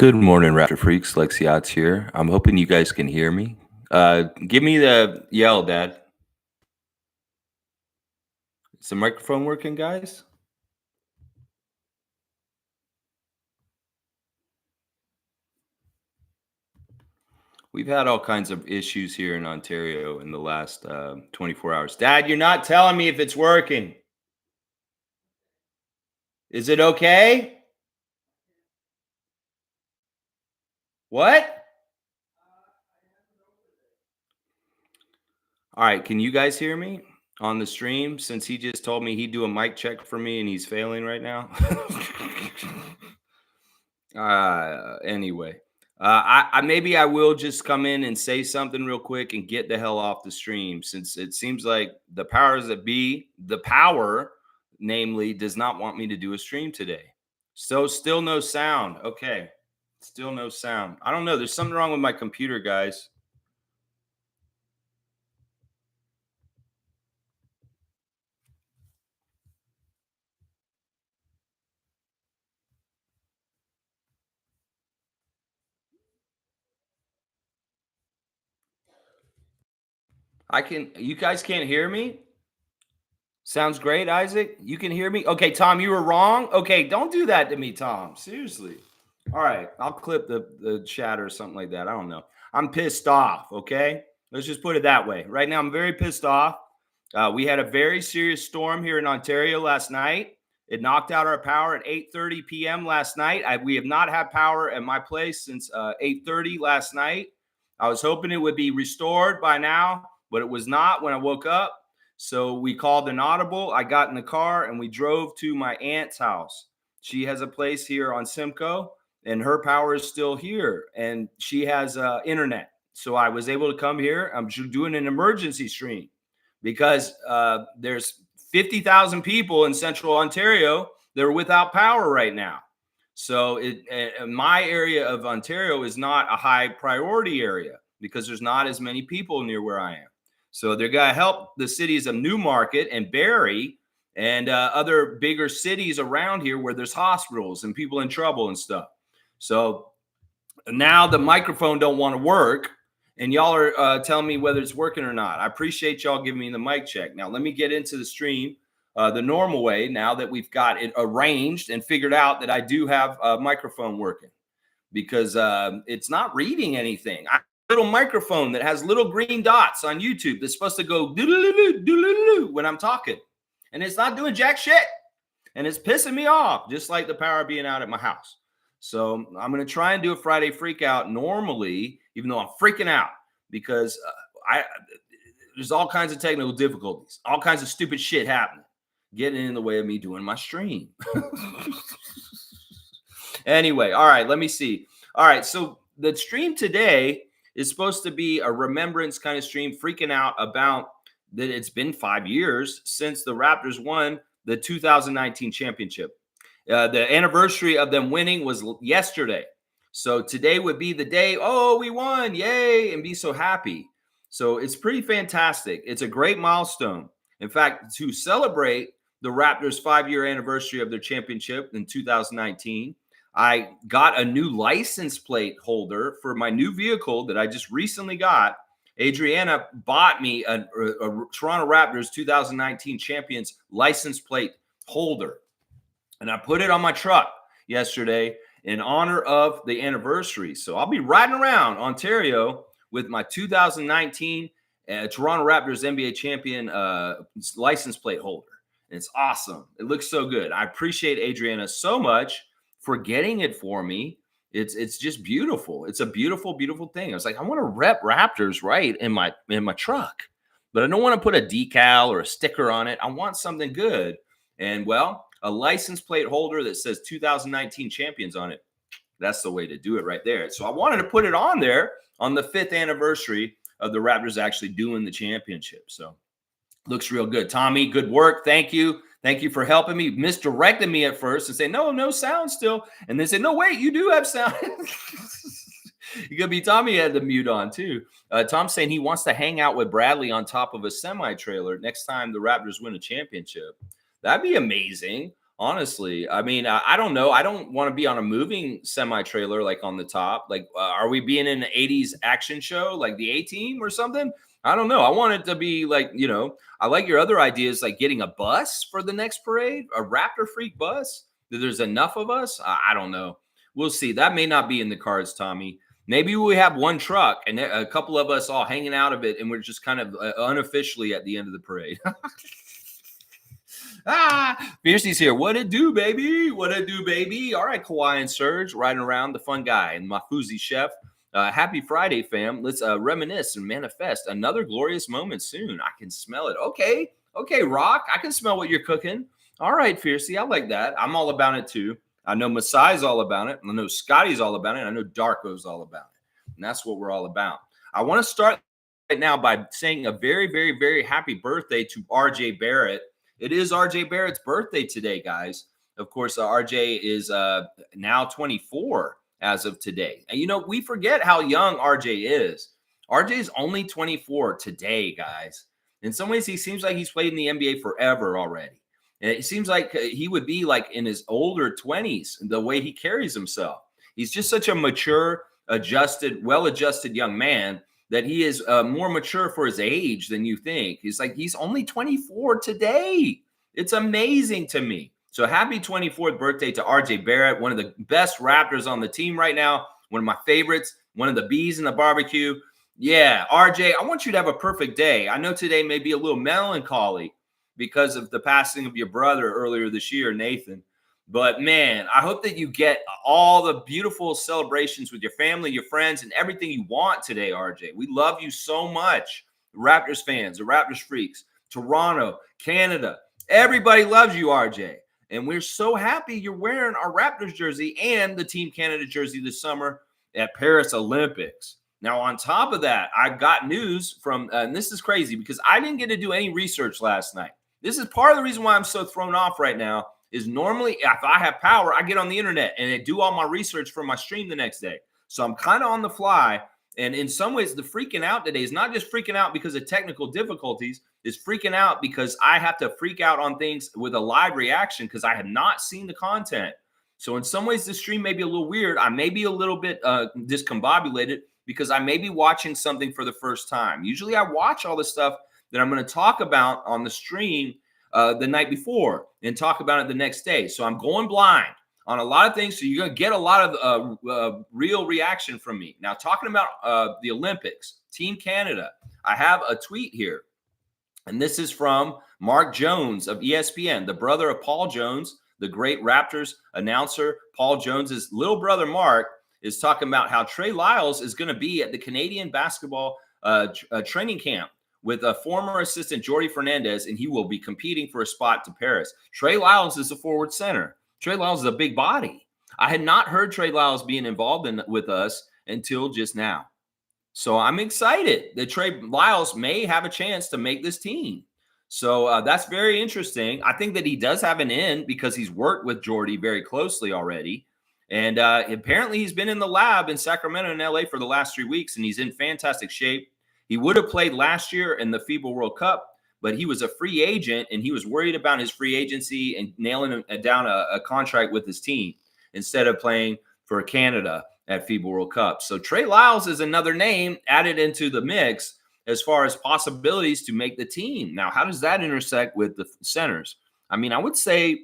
Good morning, Raptor Freaks. Lexiot's here. I'm hoping you guys can hear me. Give me the yell, Dad. Is the microphone working, guys? We've had all kinds of issues here in Ontario in the last 24 hours. Dad, you're not telling me if it's working. Is it okay? What? All right, can you guys hear me on the stream since he just told me he'd do a mic check for me and he's failing right now? Anyway, I maybe I will just come in and say something real quick and get the hell off the stream since it seems like the powers that be, the power, namely, does not want me to do a stream today. So still no sound. Okay, still no sound. I don't know. There's something wrong with my computer, guys. You guys can't hear me? Sounds great, Isaac. You can hear me? Okay, Tom, you were wrong. Okay, don't do that to me, Tom. Seriously. All right, I'll clip the chat or something like that. I don't know. I'm pissed off, okay? Let's just put it that way. Right now, I'm very pissed off. We had a very serious storm here in Ontario last night. It knocked out our power at 8:30 p.m. last night. We have not had power at my place since 8:30 last night. I was hoping it would be restored by now, but it was not when I woke up. So we called an audible. I got in the car and we drove to my aunt's house. She has a place here on Simcoe and her power is still here and she has internet. So I was able to come here. I'm doing an emergency stream because there's 50,000 people in central Ontario that are without power right now. So my area of Ontario is not a high priority area because there's not as many people near where I am. So they're going to help the cities of Newmarket and Barrie and other bigger cities around here where there's hospitals and people in trouble and stuff. So now the microphone don't want to work and y'all are telling me whether it's working or not. I appreciate y'all giving me the mic check. Now let me get into the stream the normal way now that we've got it arranged and figured out that I do have a microphone working because it's not reading anything. Little microphone that has little green dots on YouTube that's supposed to go when I'm talking. And it's not doing jack shit. And it's pissing me off, just like the power being out at my house. So I'm going to try and do a Friday Freakout normally, even though I'm freaking out because there's all kinds of technical difficulties, all kinds of stupid shit happening, getting in the way of me doing my stream. Anyway, all right, let me see. All right, so the stream today is supposed to be a remembrance kind of stream, freaking out about that it's been 5 years since the Raptors won the 2019 championship. The anniversary of them winning was yesterday. So today would be the day, oh, we won, yay, and be so happy. So it's pretty fantastic. It's a great milestone. In fact, to celebrate the Raptors' 5-year anniversary of their championship in 2019, I got a new license plate holder for my new vehicle that I just recently got. Adriana bought me a Toronto Raptors 2019 champions license plate holder. And I put it on my truck yesterday in honor of the anniversary. So I'll be riding around Ontario with my 2019 Toronto Raptors NBA champion license plate holder. And it's awesome. It looks so good. I appreciate Adriana so much for getting it for me. It's just beautiful. It's a beautiful, beautiful thing. I was like, I want to rep Raptors right in my truck, but I don't want to put a decal or a sticker on it. I want something good. And well, a license plate holder that says 2019 champions on it. That's the way to do it right there. So I wanted to put it on there on the 5th anniversary of the Raptors actually doing the championship. So looks real good. Tommy, good work. Thank you. Thank you for helping me. Misdirected me at first and say, no sound still. And then say, no, wait, you do have sound. You could be Tommy had the mute on too. Tom's saying he wants to hang out with Bradley on top of a semi-trailer next time the Raptors win a championship. That'd be amazing. Honestly, I mean, I don't know. I don't want to be on a moving semi trailer like on the top. Like, are we being in an 80s action show like the A Team or something? I don't know. I want it to be like, I like your other ideas, like getting a bus for the next parade, a Raptor Freak bus. That there's enough of us. I don't know. We'll see. That may not be in the cards, Tommy. Maybe we have one truck and a couple of us all hanging out of it, and we're just kind of unofficially at the end of the parade. Fiercey's here. What it do, baby? What it do, baby? All right, Kawhi and Serge riding around, the fun guy and Mafuzi chef. Happy Friday, fam. Let's reminisce and manifest another glorious moment soon. I can smell it. Okay, Rock. I can smell what you're cooking. All right, Fiercey. I like that. I'm all about it too. I know Masai's all about it. I know Scotty's all about it. I know Darko's all about it. And that's what we're all about. I want to start right now by saying a very, very, very happy birthday to RJ Barrett. It is RJ Barrett's birthday today, guys. Of course, RJ is now 24 as of today. And, we forget how young RJ is. RJ is only 24 today, guys. In some ways, he seems like he's played in the NBA forever already. And it seems like he would be like in his older 20s, the way he carries himself. He's just such a mature, adjusted, well-adjusted young man that he is more mature for his age than you think. He's only 24 today. It's amazing to me. So happy 24th birthday to RJ Barrett, one of the best Raptors on the team right now, one of my favorites, one of the bees in the barbecue. Yeah, RJ, I want you to have a perfect day. I know today may be a little melancholy because of the passing of your brother earlier this year, Nathan. But man, I hope that you get all the beautiful celebrations with your family, your friends, and everything you want today, RJ. We love you so much. Raptors fans, the Raptors freaks, Toronto, Canada, everybody loves you, RJ. And we're so happy you're wearing our Raptors jersey and the Team Canada jersey this summer at Paris Olympics. Now, on top of that, I've got news from, and this is crazy because I didn't get to do any research last night. This is part of the reason why I'm so thrown off right now. Is normally if I have power, I get on the internet and I do all my research for my stream the next day. So I'm kind of on the fly. And in some ways, the freaking out today is not just freaking out because of technical difficulties. It's freaking out because I have to freak out on things with a live reaction because I have not seen the content. So in some ways, the stream may be a little weird. I may be a little bit discombobulated because I may be watching something for the first time. Usually I watch all the stuff that I'm going to talk about on the stream the night before and talk about it the next day. So I'm going blind on a lot of things. So you're going to get a lot of real reaction from me. Now, talking about the Olympics, Team Canada, I have a tweet here. And this is from Mark Jones of ESPN, the brother of Paul Jones, the great Raptors announcer. Paul Jones's little brother, Mark, is talking about how Trey Lyles is going to be at the Canadian basketball training camp with a former assistant, Jordi Fernandez, and he will be competing for a spot to Paris. Trey Lyles is a forward center. Trey Lyles is a big body. I had not heard Trey Lyles being involved with us until just now. So I'm excited that Trey Lyles may have a chance to make this team. So that's very interesting. I think that he does have an in because he's worked with Jordi very closely already. And apparently he's been in the lab in Sacramento and LA for the last 3 weeks, and he's in fantastic shape. He would have played last year in the FIBA World Cup, but he was a free agent, and he was worried about his free agency and nailing down a contract with his team instead of playing for Canada at FIBA World Cup. So Trey Lyles is another name added into the mix as far as possibilities to make the team. Now, how does that intersect with the centers? I mean, I would say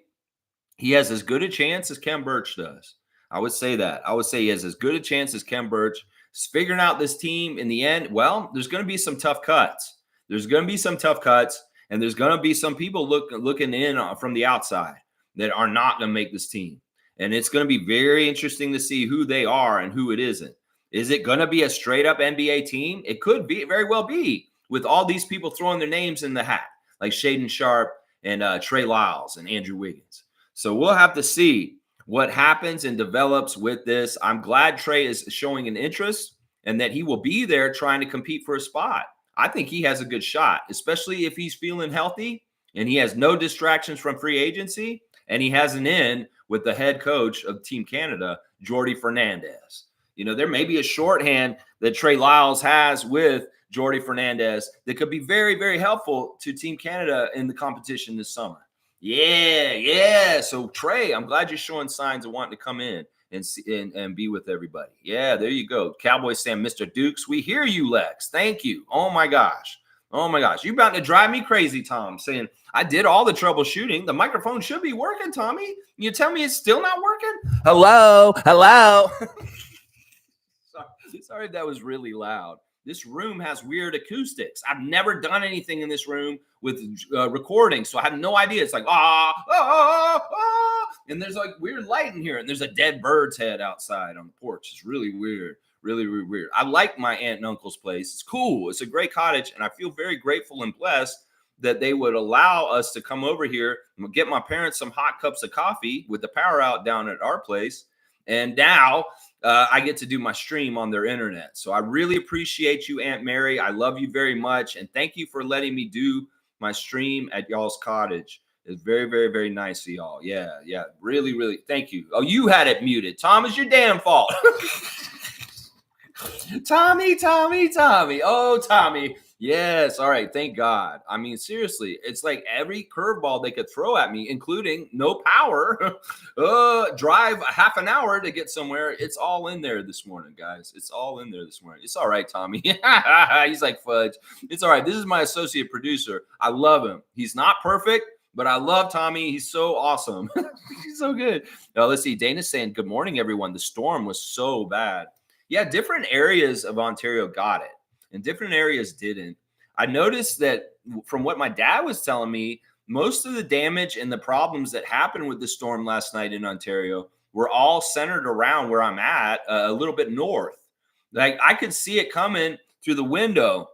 he has as good a chance as Kem Birch does. I would say that. I would say he has as good a chance as Kem Birch. Figuring out this team in the end, well, there's going to be some tough cuts. There's going to be some tough cuts, and there's going to be some people looking in from the outside that are not going to make this team. And it's going to be very interesting to see who they are and who it isn't. Is it going to be a straight-up NBA team? It could be, very well be, with all these people throwing their names in the hat, like Shaedon Sharpe and Trey Lyles and Andrew Wiggins. So we'll have to see what happens and develops with this. I'm glad Trey is showing an interest and that he will be there trying to compete for a spot. I think he has a good shot, especially if he's feeling healthy and he has no distractions from free agency and he has an in with the head coach of Team Canada, Jordi Fernandez. There may be a shorthand that Trey Lyles has with Jordi Fernandez that could be very, very helpful to Team Canada in the competition this summer. Yeah. So Trey, I'm glad you're showing signs of wanting to come in and see and be with everybody. Yeah, there you go. Cowboy Sam, Mr. Dukes, we hear you, Lex. Thank you. Oh my gosh. Oh my gosh. You're about to drive me crazy, Tom, saying I did all the troubleshooting. The microphone should be working, Tommy. You tell me it's still not working? Hello. Sorry if that was really loud. This room has weird acoustics. I've never done anything in this room with recording, so I have no idea. It's like and there's like weird light in here, and there's a dead bird's head outside on the porch. It's really weird, really weird. I like my aunt and uncle's place. It's cool. It's a great cottage, and I feel very grateful and blessed that they would allow us to come over here and get my parents some hot cups of coffee with the power out down at our place. And now I get to do my stream on their internet. So I really appreciate you, Aunt Mary. I love you very much. And thank you for letting me do my stream at y'all's cottage. It's very nice of y'all. Yeah. Really. Thank you. Oh, you had it muted. Tom, it's your damn fault. Tommy. Oh, Tommy. Yes. All right. Thank God. I mean, seriously, it's like every curveball they could throw at me, including no power, drive a half an hour to get somewhere. It's all in there this morning, guys. It's all in there this morning. It's all right, Tommy. He's like, fudge. It's all right. This is my associate producer. I love him. He's not perfect, but I love Tommy. He's so awesome. He's so good. Now, let's see. Dana's saying, good morning, everyone. The storm was so bad. Yeah, different areas of Ontario got it and different areas didn't. I noticed that from what my dad was telling me, most of the damage and the problems that happened with the storm last night in Ontario were all centered around where I'm at, a little bit north. Like I could see it coming through the window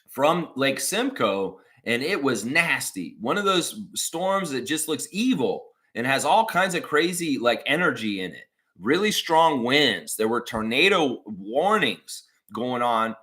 from Lake Simcoe, and it was nasty. One of those storms that just looks evil and has all kinds of crazy like energy in it. Really strong winds. There were tornado warnings going on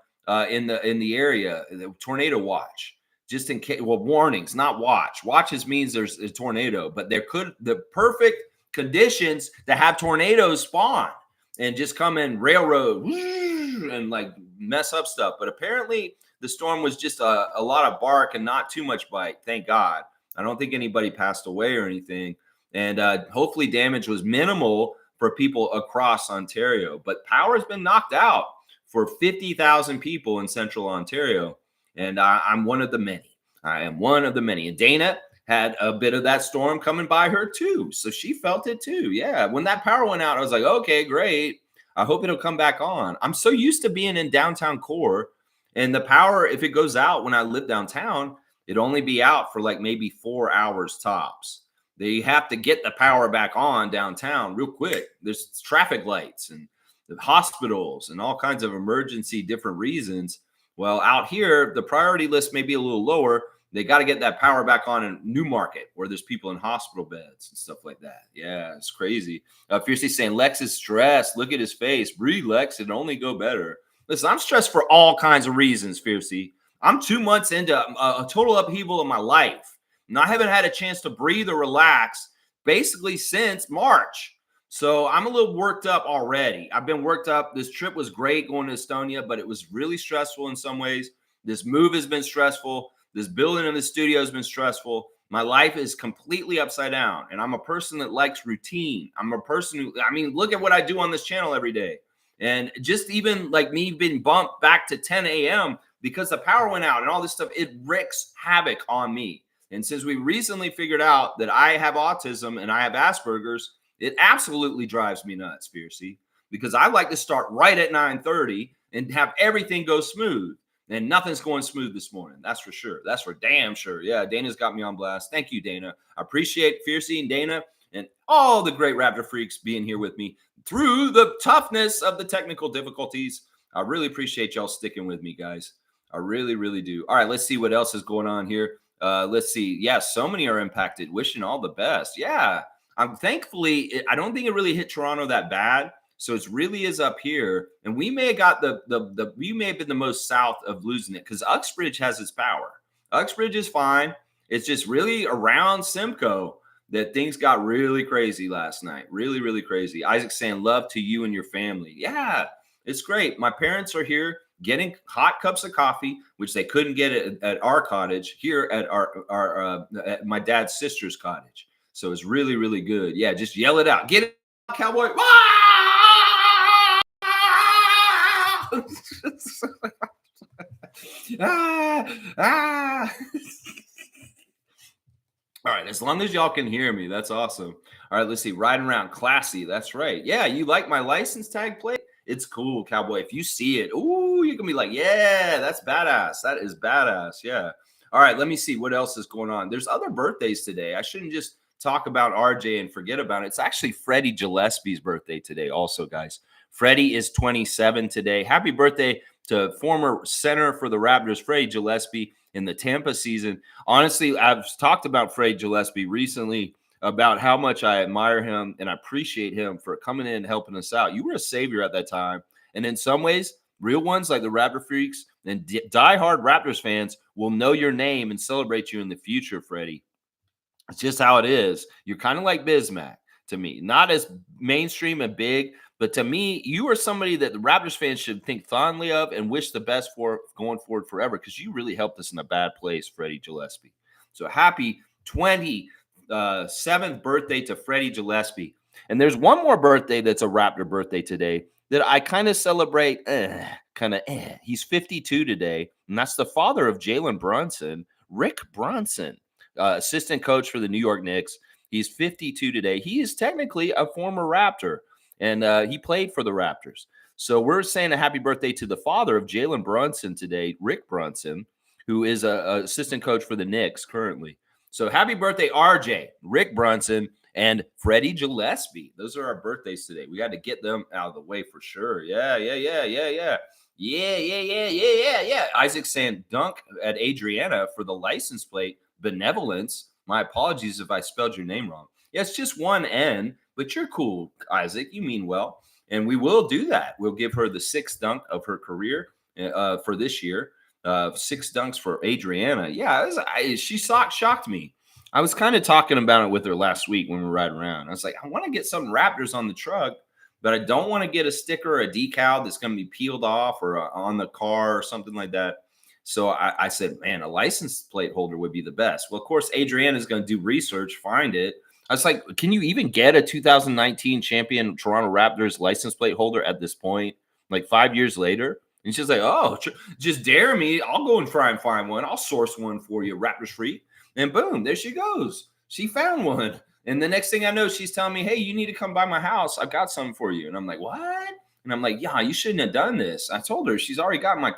in the area. The tornado watch, just in case. Well, warnings, not watch. Watches means there's a tornado, but there could the perfect conditions to have tornadoes spawn and just come in railroad and like mess up stuff. But apparently the storm was just a lot of bark and not too much bite. Thank God. I don't think anybody passed away or anything, and hopefully damage was minimal for people across Ontario, but power has been knocked out for 50,000 people in central Ontario. And I'm one of the many. I am one of the many. And Dana had a bit of that storm coming by her too. So she felt it too. Yeah. When that power went out, I was like, okay, great. I hope it'll come back on. I'm so used to being in downtown core, and the power, if it goes out when I live downtown, it'd only be out for like maybe 4 hours tops. They have to get the power back on downtown real quick. There's traffic lights and the hospitals and all kinds of emergency different reasons. Well, out here, the priority list may be a little lower. They got to get that power back on in Newmarket where there's people in hospital beds and stuff like that. Yeah, it's crazy. Fiercely saying, Lex is stressed. Look at his face. Breathe, Lex. It'll only go better. Listen, I'm stressed for all kinds of reasons, Fiercely. I'm 2 months into a total upheaval of my life. And I haven't had a chance to breathe or relax basically since March. So I'm a little worked up already. I've been worked up. This trip was great going to Estonia, but it was really stressful in some ways. This move has been stressful. This building in the studio has been stressful. My life is completely upside down. And I'm a person that likes routine. I'm a person who, look at what I do on this channel every day. And just even like me being bumped back to 10 a.m. because the power went out and all this stuff, it wreaks havoc on me. And since we recently figured out that I have autism and I have Asperger's, it absolutely drives me nuts, Fiercy, because I like to start right at 9:30 and have everything go smooth. And nothing's going smooth this morning. That's for sure. That's for damn sure. Yeah, Dana's got me on blast. Thank you, Dana. I appreciate Fiercy and Dana and all the great Raptor freaks being here with me through the toughness of the technical difficulties. I really appreciate y'all sticking with me, guys. I really do. All right, let's see what else is going on here. Let's see. Yeah, so many are impacted. Wishing all the best. Yeah, I'm thankfully, I don't think it really hit Toronto that bad. So it really is up here. And we may have got we may have been the most south of losing it because Uxbridge has its power. Uxbridge is fine. It's just really around Simcoe that things got really crazy last night. Really crazy. Isaac saying love to you and your family. Yeah, it's great. My parents are here. getting hot cups of coffee, which they couldn't get at our cottage, here at at my dad's sister's cottage. So it's really, really good. Yeah, just yell it out. Get it out, cowboy. Ah, ah. All right, as long as y'all can hear me, that's awesome. All right, let's see. Riding around classy. That's right. Yeah, you like my license tag plate? It's cool, cowboy. If you see it, ooh, you can be like, yeah, that's badass. That is badass. Yeah. All right, let me see what else is going on. There's other birthdays today. I shouldn't just talk about RJ and forget about it. It's actually Freddie Gillespie's birthday today, also, guys. Freddie is 27 today. Happy birthday to former center for the Raptors, Freddie Gillespie, in the Tampa season. Honestly, I've talked about Freddie Gillespie recently about how much I admire him and I appreciate him for coming in and helping us out. You were a savior at that time. And in some ways, real ones like the Raptor Freaks and diehard Raptors fans will know your name and celebrate you in the future, Freddie. It's just how it is. You're kind of like Bismack to me. Not as mainstream and big, but to me, you are somebody that the Raptors fans should think fondly of and wish the best for going forward forever, because you really helped us in a bad place, Freddie Gillespie. So happy 27th birthday to Freddie Gillespie. And there's one more birthday that's a Raptor birthday today that I kind of celebrate. He's 52 today, and that's the father of Jalen Brunson, Rick Brunson, assistant coach for the New York Knicks. He's 52 today. He is technically a former Raptor, and he played for the Raptors. So we're saying a happy birthday to the father of Jalen Brunson today, Rick Brunson, who is a assistant coach for the Knicks currently. So happy birthday, RJ, Rick Brunson, and Freddie Gillespie. Those are our birthdays today. We got to get them out of the way for sure. Yeah. Isaac saying dunk at Adriana for the license plate. Benevolence. My apologies if I spelled your name wrong. Yeah, it's just one N, but you're cool, Isaac. You mean well. And we will do that. We'll give her the 6th dunk of her career for this year. 6 dunks for Adriana. Yeah, she shocked me. I was kind of talking about it with her last week when we were riding around. I was like, I want to get some Raptors on the truck, but I don't want to get a sticker or a decal that's going to be peeled off or on the car or something like that. So I said, man, a license plate holder would be the best. Well, of course, Adriana is going to do research, find it. I was like, can you even get a 2019 champion Toronto Raptors license plate holder at this point, like 5 years later? And she's like, oh, just dare me. I'll go and try and find one. I'll source one for you, Raptors Freak. And boom, there she goes. She found one. And the next thing I know, she's telling me, hey, you need to come by my house. I've got something for you. And I'm like, what? And I'm like, yeah, you shouldn't have done this. I told her she's already got my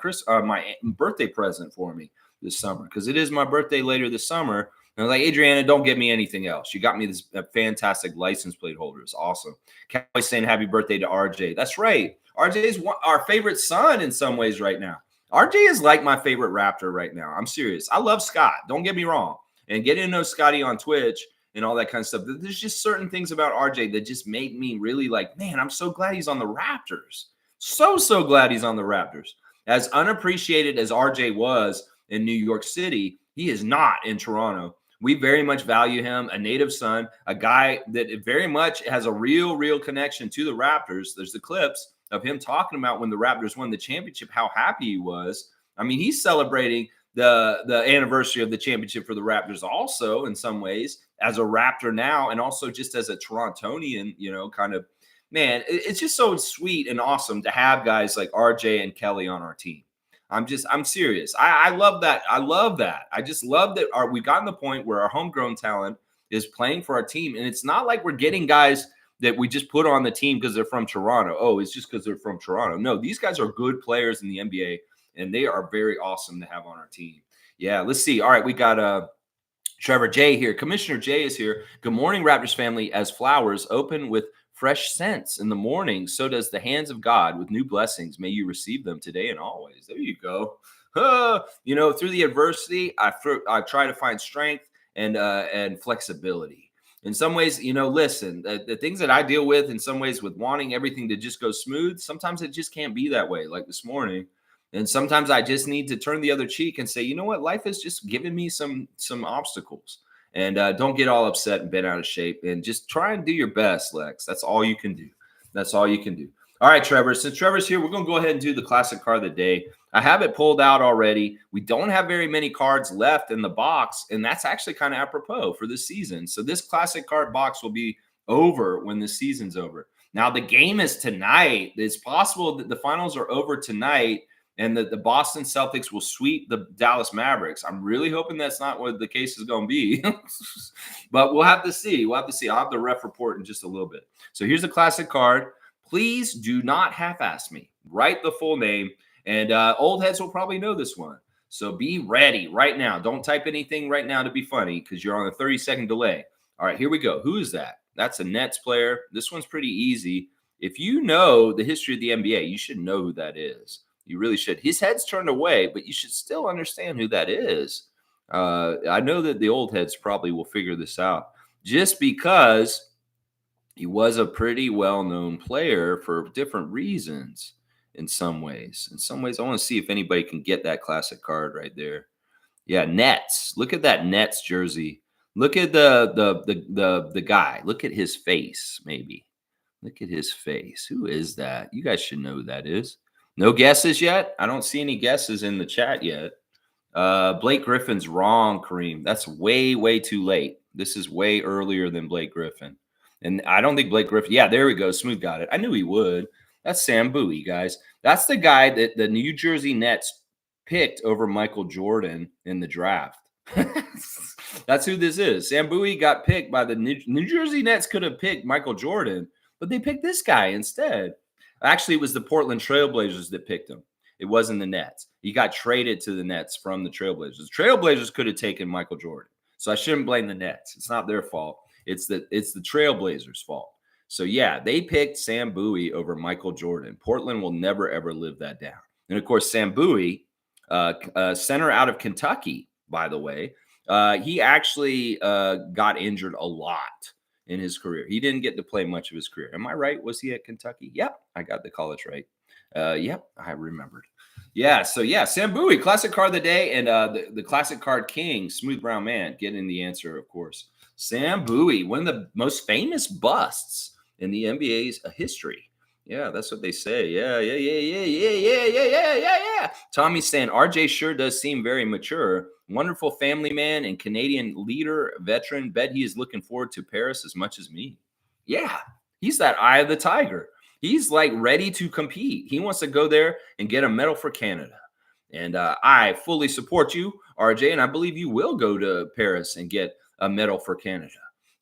birthday present for me this summer, because it is my birthday later this summer. And I was like, Adriana, don't get me anything else. You got me this fantastic license plate holder. It's awesome. Cowboy saying happy birthday to RJ. That's right. RJ is our favorite son in some ways right now. RJ is like my favorite Raptor right now. I'm serious. I love Scott. Don't get me wrong. And getting to know Scotty on Twitch and all that kind of stuff. There's just certain things about RJ that just make me really like, man, I'm so glad he's on the Raptors. So glad he's on the Raptors. As unappreciated as RJ was in New York City, he is not in Toronto. We very much value him, a native son, a guy that very much has a real connection to the Raptors. There's the clips of him talking about when the Raptors won the championship, how happy he was. I mean, he's celebrating the anniversary of the championship for the Raptors also in some ways as a Raptor now, and also just as a Torontonian, kind of, man, it's just so sweet and awesome to have guys like RJ and Kelly on our team. I'm serious. I love that. I love that. I just love that we've gotten the point where our homegrown talent is playing for our team. And it's not like we're getting guys that we just put on the team because they're from Toronto. Oh, it's just because they're from Toronto. No, these guys are good players in the NBA, and they are very awesome to have on our team. Yeah, let's see. All right, we got Trevor J here. Commissioner J is here. Good morning, Raptors family. As flowers open with fresh scents in the morning, so does the hands of God with new blessings. May you receive them today and always. There you go. Through the adversity, I try to find strength and flexibility. In some ways, listen, the things that I deal with in some ways with wanting everything to just go smooth, sometimes it just can't be that way, like this morning. And sometimes I just need to turn the other cheek and say, you know what, life has just given me some obstacles. And don't get all upset and bent out of shape, and just try and do your best, Lex. That's all you can do. That's all you can do. All right, Trevor. Since Trevor's here, we're going to go ahead and do the classic card of the day. I have it pulled out already. We don't have very many cards left in the box, and that's actually kind of apropos for this season. So this classic card box will be over when the season's over. Now, the game is tonight. It's possible that the finals are over tonight and that the Boston Celtics will sweep the Dallas Mavericks. I'm really hoping that's not what the case is going to be. But we'll have to see. We'll have to see. I'll have the ref report in just a little bit. So here's a classic card. Please do not half-ass me. Write the full name. And old heads will probably know this one. So be ready right now. Don't type anything right now to be funny because you're on a 30-second delay. All right, here we go. Who is that? That's a Nets player. This one's pretty easy. If you know the history of the NBA, you should know who that is. You really should. His head's turned away, but you should still understand who that is. I know that the old heads probably will figure this out just because he was a pretty well-known player for different reasons in some ways. In some ways, I want to see if anybody can get that classic card right there. Yeah, Nets. Look at that Nets jersey. Look at the guy. Look at his face, maybe. Look at his face. Who is that? You guys should know who that is. No guesses yet? I don't see any guesses in the chat yet. Blake Griffin's wrong, Kareem. That's way, way too late. This is way earlier than Blake Griffin. And I don't think Blake Griffin. Yeah, there we go. Smooth got it. I knew he would. That's Sam Bowie, guys. That's the guy that the New Jersey Nets picked over Michael Jordan in the draft. That's who this is. Sam Bowie got picked by the New Jersey Nets. Could have picked Michael Jordan, but they picked this guy instead. Actually, it was the Portland Trailblazers that picked him. It wasn't the Nets. He got traded to the Nets from the Trailblazers. The Trailblazers could have taken Michael Jordan. So I shouldn't blame the Nets. It's not their fault. It's the Trailblazers' fault. So, yeah, they picked Sam Bowie over Michael Jordan. Portland will never, ever live that down. And, of course, Sam Bowie, center out of Kentucky, by the way, he actually got injured a lot in his career. He didn't get to play much of his career. Am I right? Was he at Kentucky? Yep, I got the college right. Yep, I remembered. Yeah, so, yeah, Sam Bowie, classic card of the day, and the classic card king, Smooth Brown Man, getting the answer, of course. Sam Bowie, one of the most famous busts in the NBA's history. Yeah, that's what they say. Yeah. Tommy's saying RJ sure does seem very mature. Wonderful family man and Canadian leader, veteran. Bet he is looking forward to Paris as much as me. Yeah, he's that eye of the tiger. He's like ready to compete. He wants to go there and get a medal for Canada. And I fully support you, RJ, and I believe you will go to Paris and get a medal for Canada.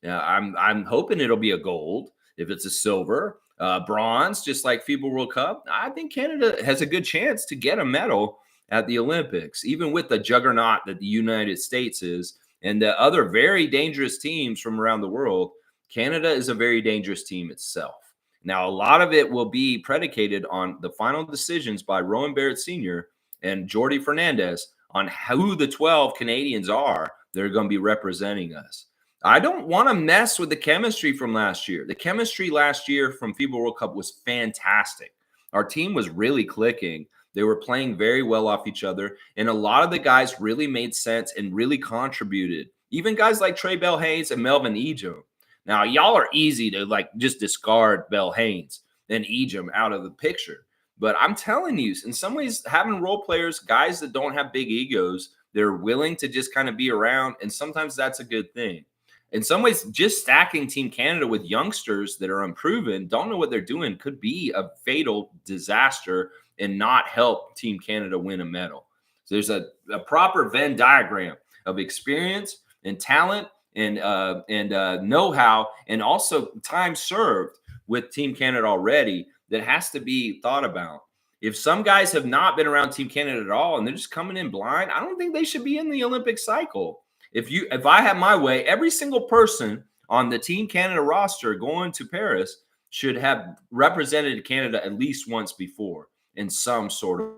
I'm hoping it'll be a gold. If it's a silver, bronze, just like FIBA World Cup, I think Canada has a good chance to get a medal at the Olympics, even with the juggernaut that the United States is and the other very dangerous teams from around the world. Canada is a very dangerous team itself. Now, a lot of it will be predicated on the final decisions by Rowan Barrett Sr. and Jordi Fernandez on who the 12 Canadians are that are going to be representing us. I don't want to mess with the chemistry from last year. The chemistry last year from FIBA World Cup was fantastic. Our team was really clicking. They were playing very well off each other. And a lot of the guys really made sense and really contributed. Even guys like Trey Bell Haynes and Melvin Ejim. Now, y'all are easy to like just discard Bell Haynes and Ejim out of the picture. But I'm telling you, in some ways, having role players, guys that don't have big egos, they're willing to just kind of be around. And sometimes that's a good thing. In some ways, just stacking Team Canada with youngsters that are unproven, don't know what they're doing, could be a fatal disaster and not help Team Canada win a medal. So there's a proper Venn diagram of experience and talent and know-how and also time served with Team Canada already that has to be thought about. If some guys have not been around Team Canada at all and they're just coming in blind, I don't think they should be in the Olympic cycle. If I had my way, every single person on the Team Canada roster going to Paris should have represented Canada at least once before in some sort of.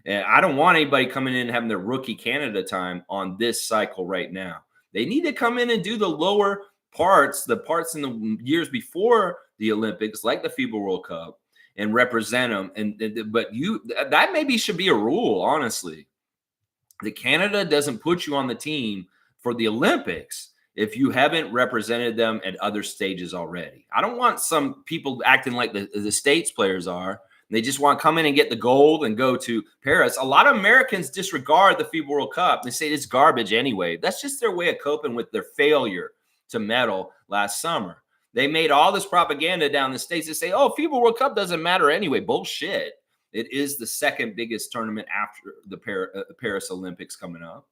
And I don't want anybody coming in and having their rookie Canada time on this cycle right now. They need to come in and do the lower parts, the parts in the years before the Olympics, like the FIBA World Cup, and represent them. But that maybe should be a rule, honestly. That Canada doesn't put you on the team for the Olympics if you haven't represented them at other stages already. I don't want some people acting like the States players are. They just want to come in and get the gold and go to Paris. A lot of Americans disregard the FIBA World Cup. They say it's garbage anyway. That's just their way of coping with their failure to medal last summer. They made all this propaganda down in the States to say, oh, FIBA World Cup doesn't matter anyway. Bullshit. It is the second biggest tournament after the Paris Olympics coming up.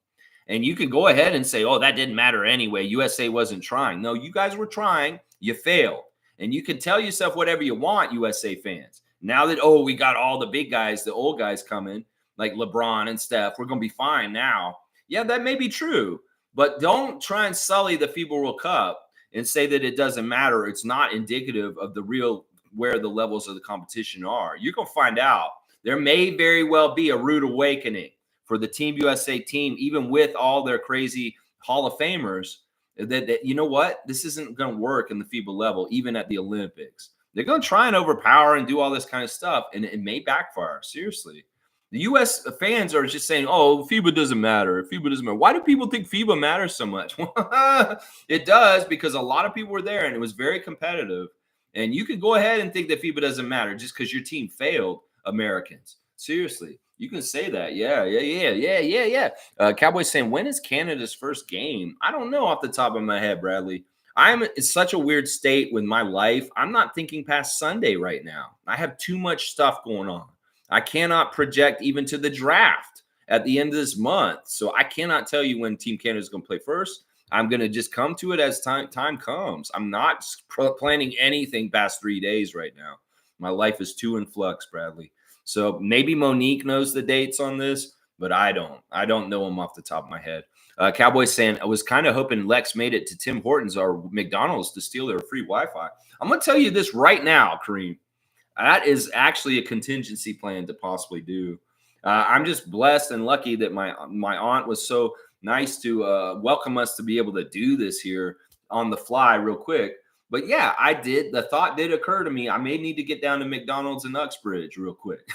And you can go ahead and say, oh, that didn't matter anyway. USA wasn't trying. No, you guys were trying. You failed. And you can tell yourself whatever you want, USA fans. Now that, oh, we got all the big guys, the old guys coming, like LeBron and Steph, we're going to be fine now. Yeah, that may be true. But don't try and sully the FIBA World Cup and say that it doesn't matter. It's not indicative of the real where the levels of the competition are. You're going to find out. There may very well be a rude awakening for the Team USA team, even with all their crazy Hall of Famers, that you know what? This isn't going to work in the FIBA level, even at the Olympics. They're going to try and overpower and do all this kind of stuff, and it may backfire. Seriously. The U.S. fans are just saying, oh, FIBA doesn't matter. FIBA doesn't matter. Why do people think FIBA matters so much? It does, because a lot of people were there, and it was very competitive. And you can go ahead and think that FIBA doesn't matter just because your team failed Americans. Seriously. You can say that. Yeah. Cowboys saying, when is Canada's first game? I don't know off the top of my head, Bradley. I'm in such a weird state with my life. I'm not thinking past Sunday right now. I have too much stuff going on. I cannot project even to the draft at the end of this month. So I cannot tell you when Team Canada is going to play first. I'm going to just come to it as time comes. I'm not planning anything past 3 days right now. My life is too in flux, Bradley. So maybe Monique knows the dates on this, but I don't. I don't know them off the top of my head. Cowboys saying, I was kind of hoping Lex made it to Tim Hortons or McDonald's to steal their free Wi-Fi. I'm going to tell you this right now, Kareem. That is actually a contingency plan to possibly do. I'm just blessed and lucky that my aunt was so nice to welcome us to be able to do this here on the fly real quick. But yeah, I did. The thought did occur to me. I may need to get down to McDonald's in Uxbridge real quick.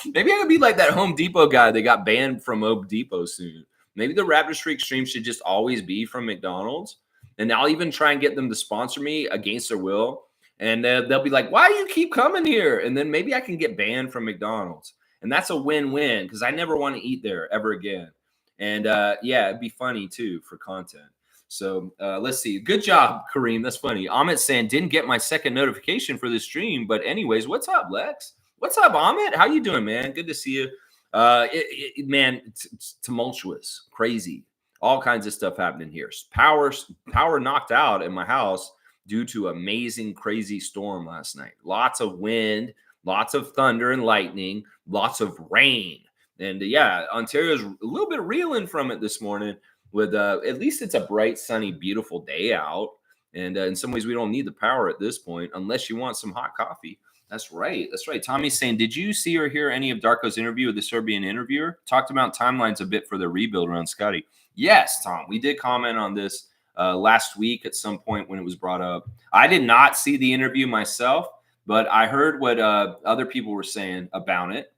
Maybe I could be like that Home Depot guy that got banned from Home Depot soon. Maybe the Raptor Streak stream should just always be from McDonald's. And I'll even try and get them to sponsor me against their will. And they'll be like, why do you keep coming here? And then maybe I can get banned from McDonald's. And that's a win-win because I never want to eat there ever again. And yeah, it'd be funny too for content. So let's see. Good job, Kareem. That's funny. Amit saying, didn't get my second notification for the stream. But anyways, what's up, Lex? What's up, Amit? How you doing, man? Good to see you. Man, it's tumultuous, crazy. All kinds of stuff happening here. Power knocked out in my house due to amazing, crazy storm last night. Lots of wind, lots of thunder and lightning, lots of rain. And yeah, Ontario's a little bit reeling from it this morning with at least it's a bright, sunny, beautiful day out. And in some ways, we don't need the power at this point unless you want some hot coffee. That's right. That's right. Tommy's saying, did you see or hear any of Darko's interview with the Serbian interviewer? Talked about timelines a bit for the rebuild around Scotty. Yes, Tom. We did comment on this last week at some point when it was brought up. I did not see the interview myself, but I heard what other people were saying about it,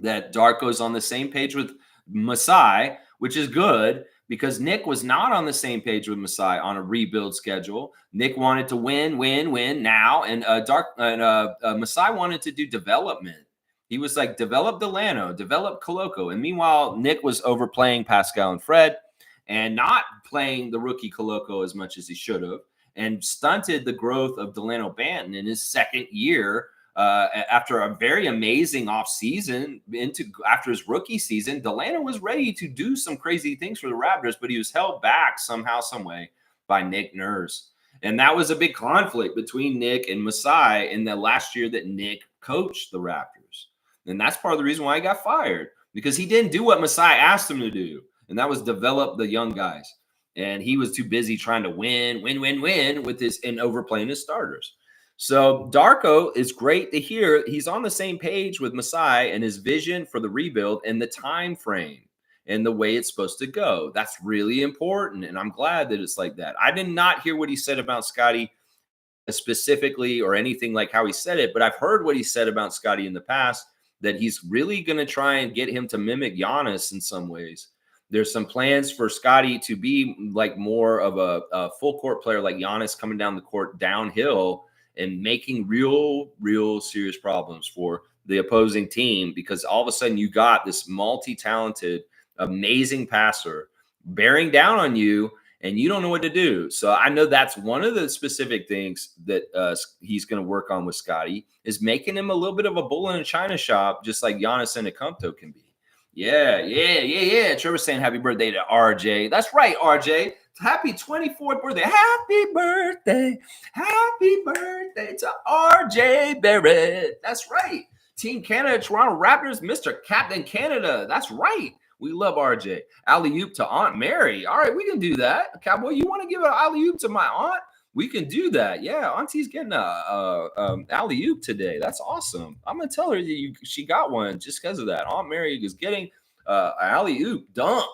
that Darko's on the same page with Masai, which is good because Nick was not on the same page with Masai on a rebuild schedule. Nick wanted to win now, and Masai wanted to do development. He was like, develop Delano, develop Koloko. And meanwhile, Nick was overplaying Pascal and Fred and not playing the rookie Koloko as much as he should have, and stunted the growth of Delano Banton in his second year after a very amazing offseason. After his rookie season, Delano was ready to do some crazy things for the Raptors, but he was held back somehow, some way by Nick Nurse. And that was a big conflict between Nick and Masai in the last year that Nick coached the Raptors. And that's part of the reason why he got fired, because he didn't do what Masai asked him to do. And that was develop the young guys. And he was too busy trying to win with his and overplaying his starters. So Darko is great to hear. He's on the same page with Masai and his vision for the rebuild and the time frame and the way it's supposed to go. That's really important. And I'm glad that it's like that. I did not hear what he said about Scotty specifically or anything like how he said it, but I've heard what he said about Scotty in the past, that he's really going to try and get him to mimic Giannis in some ways. There's some plans for Scotty to be like more of a full court player, like Giannis, coming down the court downhill and making real serious problems for the opposing team, because all of a sudden you got this multi-talented, amazing passer bearing down on you and you don't know what to do. So I know that's one of the specific things that he's going to work on with Scotty, is making him a little bit of a bull in a china shop, just like Giannis Antetokounmpo can be. Yeah. Trevor's saying happy birthday to RJ. That's right, RJ. Happy 24th birthday. Happy birthday to RJ Barrett. That's right. Team Canada, Toronto Raptors, Mr. Captain Canada. That's right. We love RJ. Alley-oop to Aunt Mary. All right, we can do that. Cowboy, you want to give an alley-oop to my aunt? We can do that. Yeah, Auntie's getting a alley-oop today. That's awesome. I'm going to tell her that she got one just because of that. Aunt Mary is getting an alley-oop dunk.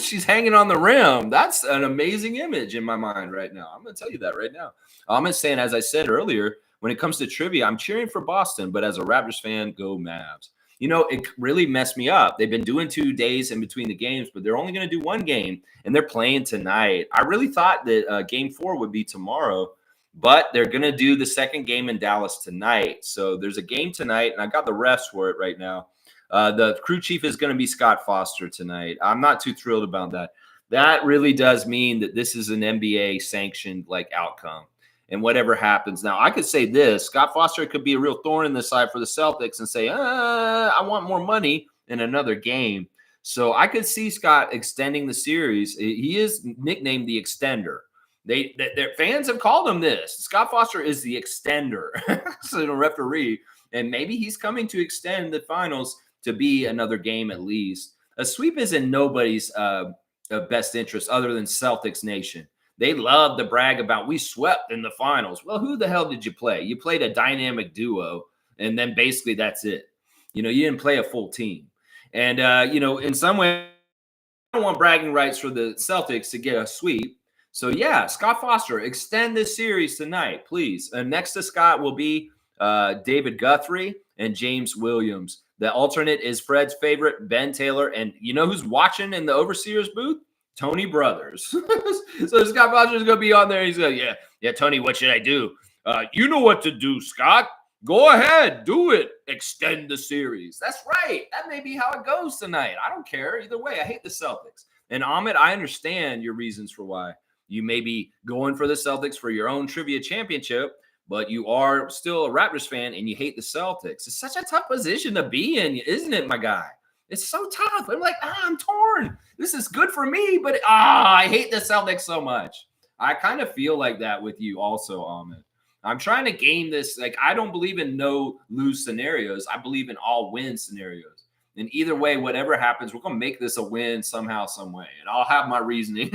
She's hanging on the rim. That's an amazing image in my mind right now. I'm going to tell you that right now. I'm just saying, as I said earlier, when it comes to trivia, I'm cheering for Boston, but as a Raptors fan, go Mavs. You know, it really messed me up. They've been doing 2 days in between the games, but they're only going to do one game, and they're playing tonight. I really thought that Game 4 would be tomorrow, but they're going to do the second game in Dallas tonight. So there's a game tonight, and I got the refs for it right now. The crew chief is going to be Scott Foster tonight. I'm not too thrilled about that. That really does mean that this is an NBA-sanctioned outcome. And whatever happens. Now, I could say this. Scott Foster could be a real thorn in the side for the Celtics and say, I want more money in another game. So I could see Scott extending the series. He is nicknamed the Extender. Their fans have called him this. Scott Foster is the Extender. So the referee. And maybe he's coming to extend the finals to be another game at least. A sweep is in nobody's best interest other than Celtics Nation. They love to brag about, we swept in the finals. Well, who the hell did you play? You played a dynamic duo, and then basically that's it. You didn't play a full team. And, in some way, I don't want bragging rights for the Celtics to get a sweep. So, yeah, Scott Foster, extend this series tonight, please. And next to Scott will be David Guthrie and James Williams. The alternate is Fred's favorite, Ben Taylor. And you know who's watching in the overseer's booth? Tony Brothers. So Scott Foster is going to be on there. He's going, yeah, Tony, what should I do? You know what to do, Scott. Go ahead, do it. Extend the series. That's right. That may be how it goes tonight. I don't care. Either way, I hate the Celtics. And Ahmed, I understand your reasons for why you may be going for the Celtics for your own trivia championship, but you are still a Raptors fan and you hate the Celtics. It's such a tough position to be in, isn't it, my guy? It's so tough. I'm like, I'm torn. This is good for me, but I hate the Celtics so much. I kind of feel like that with you also, Ahmed. I'm trying to game this. I don't believe in no lose scenarios. I believe in all win scenarios. And either way, whatever happens, we're going to make this a win somehow, some way. And I'll have my reasoning.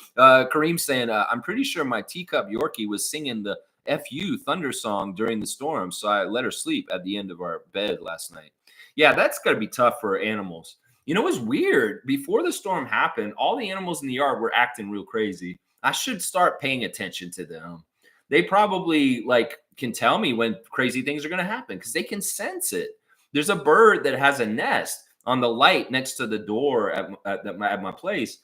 Kareem saying, I'm pretty sure my teacup Yorkie was singing the FU Thunder song during the storm, so I let her sleep at the end of our bed last night. Yeah, that's got to be tough for animals. It was weird. Before the storm happened, all the animals in the yard were acting real crazy. I should start paying attention to them. They probably can tell me when crazy things are going to happen because they can sense it. There's a bird that has a nest on the light next to the door at my place.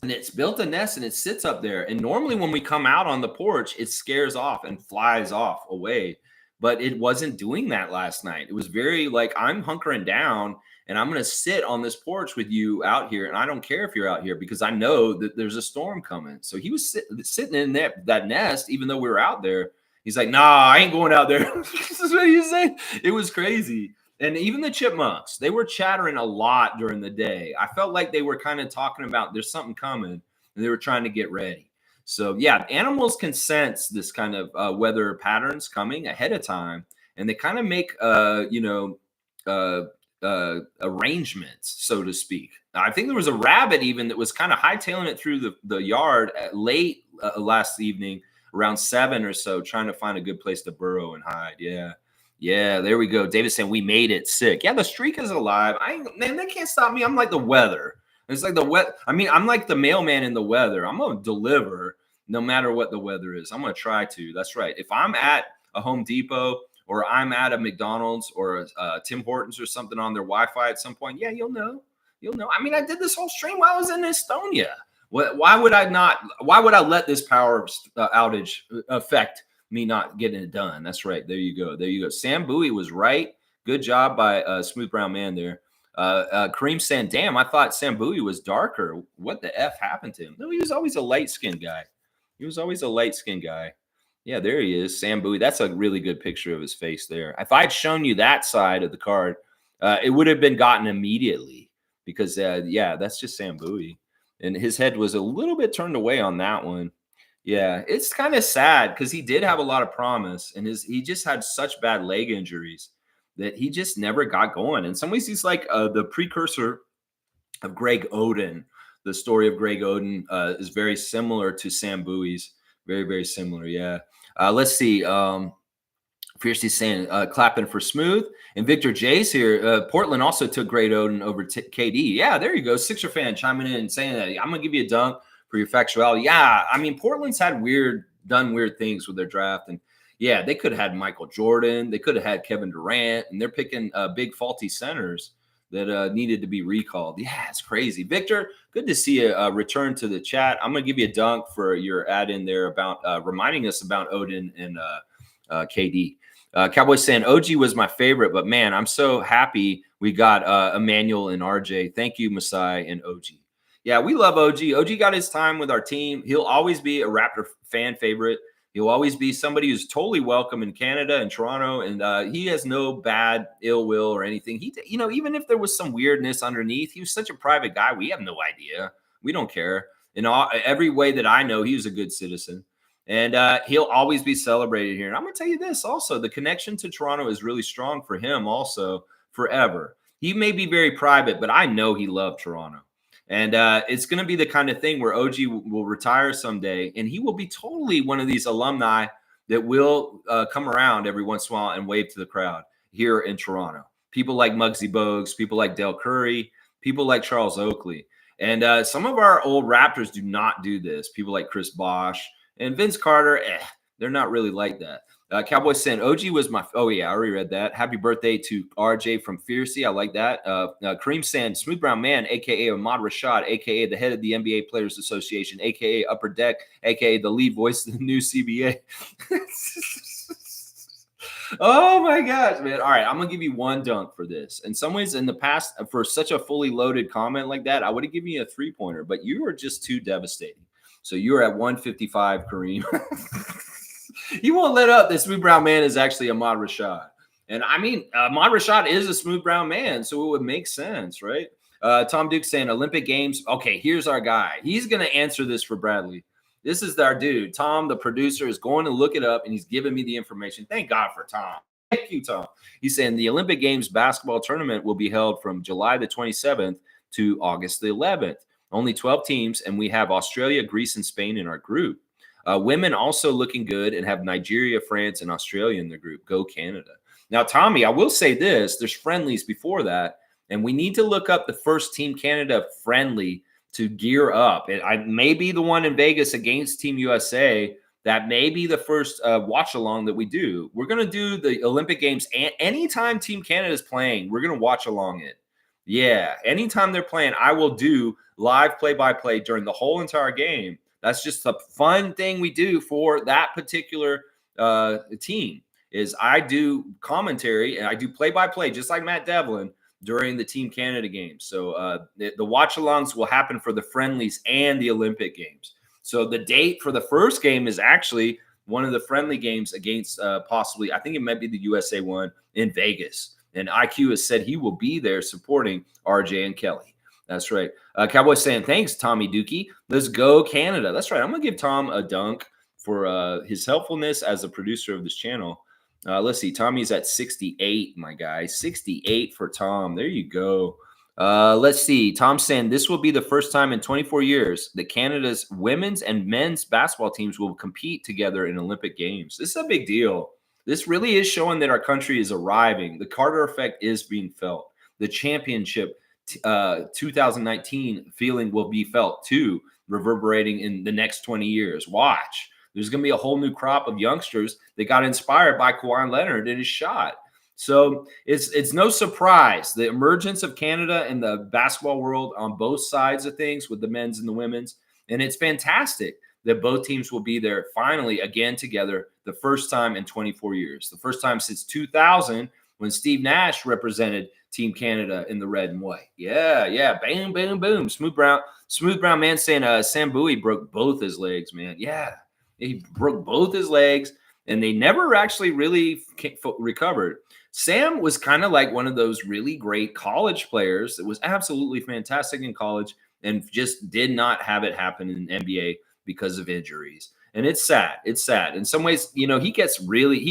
And it's built a nest and it sits up there. And normally when we come out on the porch, it scares off and flies off away. But it wasn't doing that last night. It was very I'm hunkering down and I'm going to sit on this porch with you out here. And I don't care if you're out here because I know that there's a storm coming. So he was sitting in that nest, even though we were out there. He's like, nah, I ain't going out there. This is what he's saying. It was crazy. And even the chipmunks, they were chattering a lot during the day. I felt like they were kind of talking about there's something coming and they were trying to get ready. So, yeah, animals can sense this kind of weather patterns coming ahead of time, and they kind of make, arrangements, so to speak. Now, I think there was a rabbit even that was kind of hightailing it through the yard late last evening, around 7 or so, trying to find a good place to burrow and hide. Yeah, there we go. David's saying we made it. Sick. Yeah, the streak is alive. Man, they can't stop me. I'm like the weather. It's like I'm like the mailman in the weather. I'm going to deliver no matter what the weather is. I'm going to try to. That's right. If I'm at a Home Depot or I'm at a McDonald's or a Tim Hortons or something on their Wi-Fi at some point, yeah, you'll know. You'll know. I mean, I did this whole stream while I was in Estonia. Why would I not? Why would I let this power outage affect me not getting it done? That's right. There you go. There you go. Sam Bowie was right. Good job by Smooth Brown Man there. Kareem saying, damn, I thought Sam Bowie was darker. What the F happened to him? No, he was always a light-skinned guy. He was always a light-skinned guy. Yeah, there he is, Sam Bowie. That's a really good picture of his face there. If I'd shown you that side of the card, it would have been gotten immediately because, yeah, that's just Sam Bowie. And his head was a little bit turned away on that one. Yeah, it's kind of sad because he did have a lot of promise, and he just had such bad leg injuries that he just never got going. In some ways, he's like the precursor of Greg Oden. The story of Greg Oden is very similar to Sam Bowie's. Very, very similar. Yeah. Let's see. Fiercely saying, clapping for Smooth. And Victor J's here. Portland also took Greg Oden over KD. Yeah, there you go. Sixer fan chiming in and saying that. I'm going to give you a dunk for your factuality. Yeah, I mean, Portland's had done weird things with their draft. And yeah, they could have had Michael Jordan. They could have had Kevin Durant. And they're picking big faulty centers that needed to be recalled. Yeah, it's crazy. Victor, good to see you return to the chat. I'm going to give you a dunk for your add in there about reminding us about Oden and KD. Cowboy saying, OG was my favorite, but man, I'm so happy we got Emmanuel and RJ. Thank you, Masai and OG. Yeah, we love OG. OG got his time with our team. He'll always be a Raptor fan favorite. He'll always be somebody who's totally welcome in Canada and Toronto, and he has no bad ill will or anything. He, even if there was some weirdness underneath, he was such a private guy. We have no idea. We don't care. In every way that I know, he was a good citizen, and he'll always be celebrated here. And I'm going to tell you this also: the connection to Toronto is really strong for him. Also, forever. He may be very private, but I know he loved Toronto. And it's going to be the kind of thing where OG will retire someday, and he will be totally one of these alumni that will come around every once in a while and wave to the crowd here in Toronto. People like Muggsy Bogues, people like Dale Curry, people like Charles Oakley. And some of our old Raptors do not do this. People like Chris Bosh and Vince Carter, they're not really like that. Cowboy saying, OG was my, oh yeah, I already read that. Happy birthday to RJ from Fiercey. I like that. Kareem saying, Smooth Brown Man, a.k.a. Ahmad Rashad, a.k.a. the head of the NBA Players Association, a.k.a. Upper Deck, a.k.a. the lead voice of the new CBA. Oh my gosh, man. All right, I'm going to give you one dunk for this. In some ways, in the past, for such a fully loaded comment like that, I would have given you a three-pointer, but you were just too devastating. So you're at 155, Kareem. He won't let up that Smooth Brown Man is actually Ahmad Rashad. And I mean, Ahmad Rashad is a Smooth Brown Man, so it would make sense, right? Tom Duke saying Olympic Games. Okay, here's our guy. He's going to answer this for Bradley. This is our dude. Tom, the producer, is going to look it up, and he's giving me the information. Thank God for Tom. Thank you, Tom. He's saying the Olympic Games basketball tournament will be held from July the 27th to August the 11th. Only 12 teams, and we have Australia, Greece, and Spain in our group. Women also looking good and have Nigeria, France, and Australia in the group. Go Canada. Now, Tommy, I will say this. There's friendlies before that, and we need to look up the first Team Canada friendly to gear up. It may be the one in Vegas against Team USA. That may be the first watch-along that we do. We're going to do the Olympic Games. Anytime Team Canada is playing, we're going to watch along it. Yeah, anytime they're playing, I will do live play-by-play during the whole entire game. That's just a fun thing we do for that particular team is I do commentary and I do play-by-play just like Matt Devlin during the Team Canada games. So the watch-alongs will happen for the friendlies and the Olympic games. So the date for the first game is actually one of the friendly games against possibly, I think it might be the USA one in Vegas. And IQ has said he will be there supporting RJ and Kelly. That's right. Cowboy saying, thanks, Tommy Dookie. Let's go Canada. That's right. I'm going to give Tom a dunk for his helpfulness as a producer of this channel. Let's see. Tommy's at 68, my guy. 68 for Tom. There you go. Let's see. Tom's saying this will be the first time in 24 years that Canada's women's and men's basketball teams will compete together in Olympic Games. This is a big deal. This really is showing that our country is arriving. The Carter effect is being felt. The championship 2019 feeling will be felt too, reverberating in the next 20 years. Watch. There's going to be a whole new crop of youngsters that got inspired by Kawhi Leonard and his shot. So it's no surprise the emergence of Canada in the basketball world on both sides of things with the men's and the women's. And it's fantastic that both teams will be there finally again together the first time in 24 years, the first time since 2000 when Steve Nash represented Team Canada in the red and white. Yeah. Bam, boom, boom. Smooth Brown man saying Sam Bowie broke both his legs, man. Yeah, he broke both his legs and they never actually really recovered. Sam was kind of like one of those really great college players that was absolutely fantastic in college and just did not have it happen in NBA because of injuries. And it's sad. It's sad. In some ways, he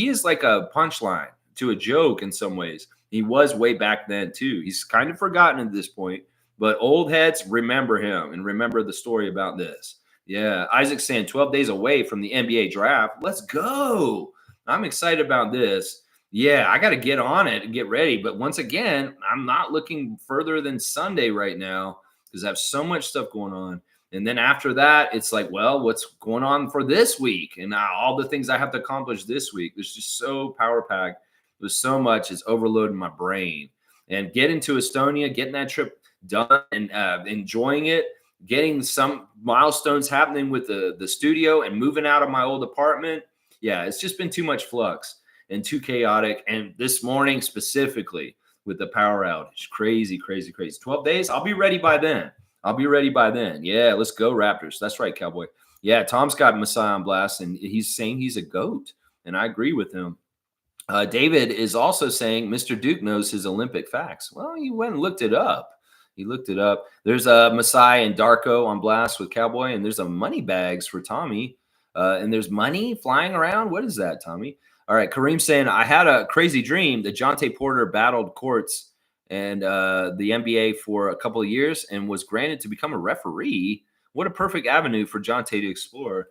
is like a punchline to a joke in some ways. He was way back then too. He's kind of forgotten at this point, but old heads remember him and remember the story about this. Yeah, Isaac saying 12 days away from the NBA draft. Let's go. I'm excited about this. Yeah, I got to get on it and get ready. But once again, I'm not looking further than Sunday right now because I have so much stuff going on. And then after that, it's like, well, what's going on for this week? And all the things I have to accomplish this week. It's just so power packed. There's so much. It's overloading my brain. And getting to Estonia, getting that trip done and enjoying it, getting some milestones happening with the studio and moving out of my old apartment. Yeah, it's just been too much flux and too chaotic. And this morning specifically with the power outage, crazy. 12 days. I'll be ready by then. Yeah, let's go Raptors. That's right, Cowboy. Yeah, Tom's got Messiah on blast, and he's saying he's a GOAT, and I agree with him. David is also saying Mr. Duke knows his Olympic facts. Well, he went and looked it up. There's a Messiah and Darko on blast with Cowboy, and there's a money bags for Tommy. And there's money flying around. What is that, Tommy? All right, Kareem saying, I had a crazy dream that Jonte Porter battled courts and the NBA for a couple of years and was granted to become a referee. What a perfect avenue for Jonte to explore.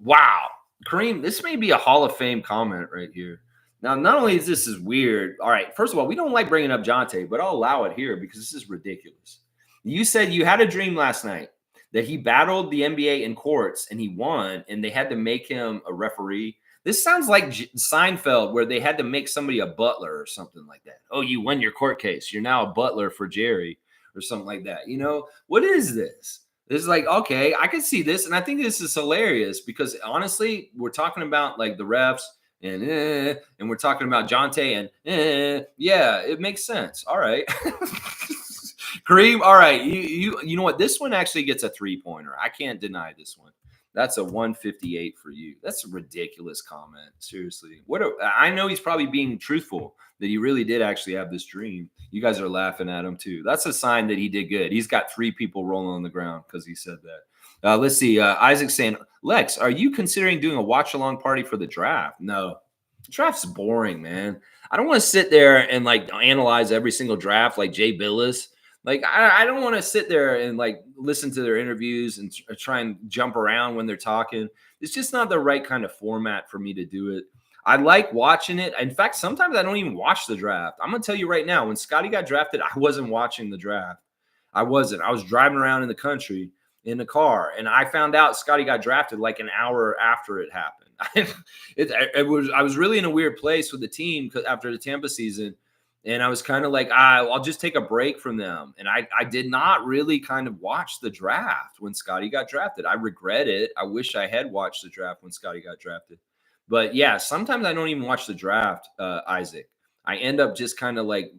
Wow. Kareem, this may be a Hall of Fame comment right here. Now, not only is this weird. All right, first of all, we don't like bringing up Jonte, but I'll allow it here because this is ridiculous. You said you had a dream last night that he battled the NBA in courts and he won, and they had to make him a referee. This sounds like Seinfeld, where they had to make somebody a butler or something like that. Oh, you won your court case. You're now a butler for Jerry or something like that. What is this? This is like, okay, I can see this. And I think this is hilarious because honestly, we're talking about like the refs and we're talking about Jonte and yeah, it makes sense. All right. Kareem, all right. You know what? This one actually gets a 3-pointer. I can't deny this one. That's a 158 for you. That's a ridiculous comment. Seriously. I know he's probably being truthful that he really did actually have this dream. You guys are laughing at him too. That's a sign that he did good. He's got 3 people rolling on the ground because he said that. Let's see. Isaac saying, Lex, are you considering doing a watch-along party for the draft? No. The draft's boring, man. I don't want to sit there and like analyze every single draft like Jay Billis. Like, I don't want to sit there and like listen to their interviews and try and jump around when they're talking. It's just not the right kind of format for me to do it. I like watching it. In fact, sometimes I don't even watch the draft. I'm going to tell you right now, when Scotty got drafted, I wasn't watching the draft. I wasn't. I was driving around in the country in the car, and I found out Scotty got drafted like an hour after it happened. I was really in a weird place with the team after the Tampa season. And I was kind of like, I'll just take a break from them. And I did not really kind of watch the draft when Scotty got drafted. I regret it. I wish I had watched the draft when Scotty got drafted. But yeah, sometimes I don't even watch the draft, Isaac. I end up just kind of like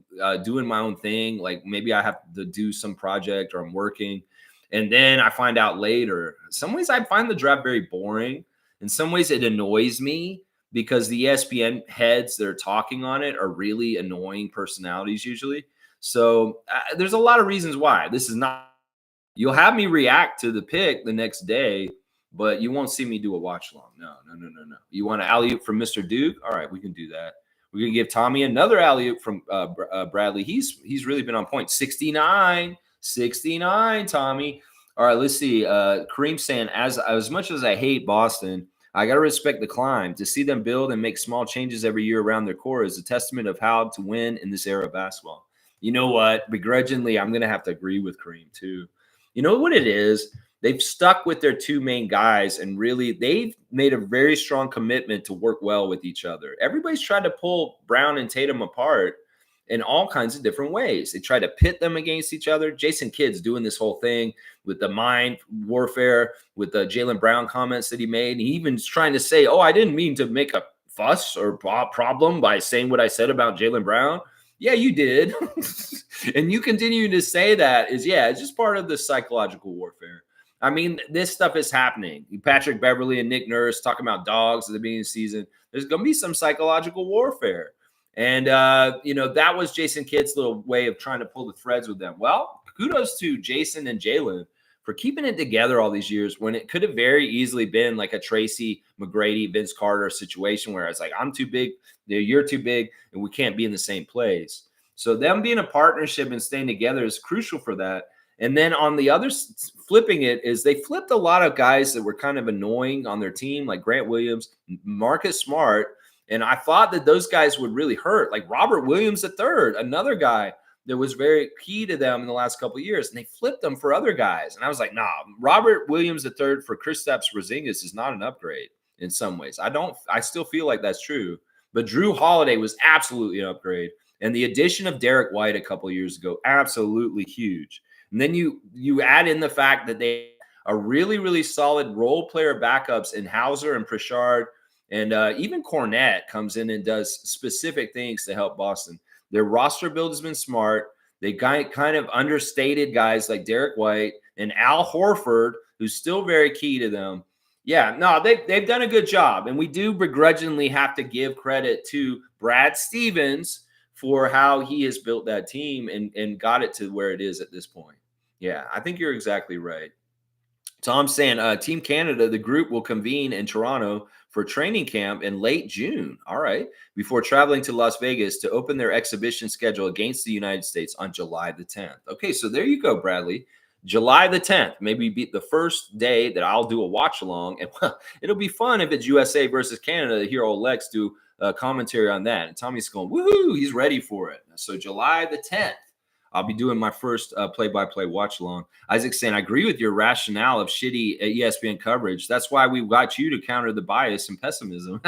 doing my own thing. Like maybe I have to do some project or I'm working. And then I find out later. In some ways I find the draft very boring. In some ways it annoys me, because the ESPN heads that are talking on it are really annoying personalities usually. So there's a lot of reasons why. This is not – you'll have me react to the pick the next day, but you won't see me do a watch-along. No. You want an alley-oop from Mr. Duke? All right, we can do that. We're going to give Tommy another alley-oop from Bradley. He's really been on point. 69, Tommy. All right, let's see. Kareem saying, as much as I hate Boston – I got to respect the climb. To see them build and make small changes every year around their core is a testament of how to win in this era of basketball. You know what? Begrudgingly, I'm going to have to agree with Kareem too. You know what it is? they've stuck with their two main guys, and really they've made a very strong commitment to work well with each other. Everybody's tried to pull Brown and Tatum apart in all kinds of different ways. They try to pit them against each other. Jason Kidd's doing this whole thing with the mind warfare, with the Jaylen Brown comments that he made. He even's trying to say, oh, I didn't mean to make a fuss or problem by saying what I said about Jaylen Brown. Yeah, you did. And you continue to say that is, yeah, it's just part of the psychological warfare. I mean, this stuff is happening. Patrick Beverley and Nick Nurse talking about dogs at the beginning of the season. There's going to be some psychological warfare. And, that was Jason Kidd's little way of trying to pull the threads with them. Well, kudos to Jason and Jaylen for keeping it together all these years when it could have very easily been like a Tracy McGrady, Vince Carter situation where it's like, I'm too big, you're too big, and we can't be in the same place. So them being a partnership and staying together is crucial for that. And then on the other, flipping it is they flipped a lot of guys that were kind of annoying on their team, like Grant Williams, Marcus Smart. And I thought that those guys would really hurt, like Robert Williams III, another guy that was very key to them in the last couple of years. And they flipped them for other guys. And I was like, nah, Robert Williams III for Kristaps Porzingis is not an upgrade in some ways. I still feel like that's true. But Drew Holiday was absolutely an upgrade. And the addition of Derek White a couple of years ago, absolutely huge. And then you add in the fact that they are really, really solid role player backups in Hauser and Pritchard. And even Cornette comes in and does specific things to help Boston. Their roster build has been smart. They kind of understated guys like Derek White and Al Horford, who's still very key to them. Yeah, no, they've done a good job. And we do begrudgingly have to give credit to Brad Stevens for how he has built that team and got it to where it is at this point. Yeah, I think you're exactly right. Tom's saying Team Canada, the group will convene in Toronto for training camp in late June. All right. Before traveling to Las Vegas to open their exhibition schedule against the United States on July the 10th. Okay, so there you go, Bradley. July the 10th, maybe be the first day that I'll do a watch along. And well, it'll be fun if it's USA versus Canada to hear old Lex do a commentary on that. And Tommy's going, woohoo, he's ready for it. So July the 10th. I'll be doing my first play-by-play watch-along. Isaac's saying, I agree with your rationale of shitty ESPN coverage. That's why we got you to counter the bias and pessimism.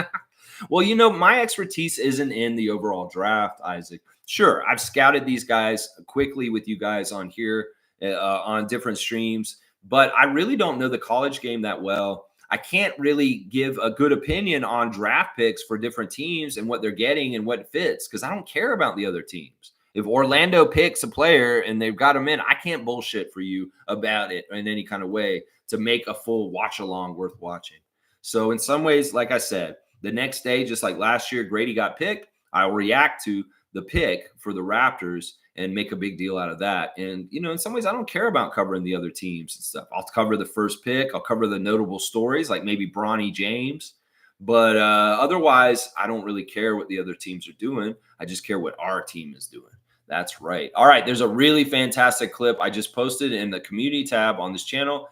Well, my expertise isn't in the overall draft, Isaac. Sure, I've scouted these guys quickly with you guys on here on different streams, but I really don't know the college game that well. I can't really give a good opinion on draft picks for different teams and what they're getting and what fits because I don't care about the other teams. If Orlando picks a player and they've got him in, I can't bullshit for you about it in any kind of way to make a full watch along worth watching. So in some ways, like I said, the next day, just like last year, Grady got picked, I'll react to the pick for the Raptors and make a big deal out of that. And, in some ways, I don't care about covering the other teams and stuff. I'll cover the first pick. I'll cover the notable stories like maybe Bronny James. But otherwise, I don't really care what the other teams are doing. I just care what our team is doing. That's right. All right. There's a really fantastic clip I just posted in the community tab on this channel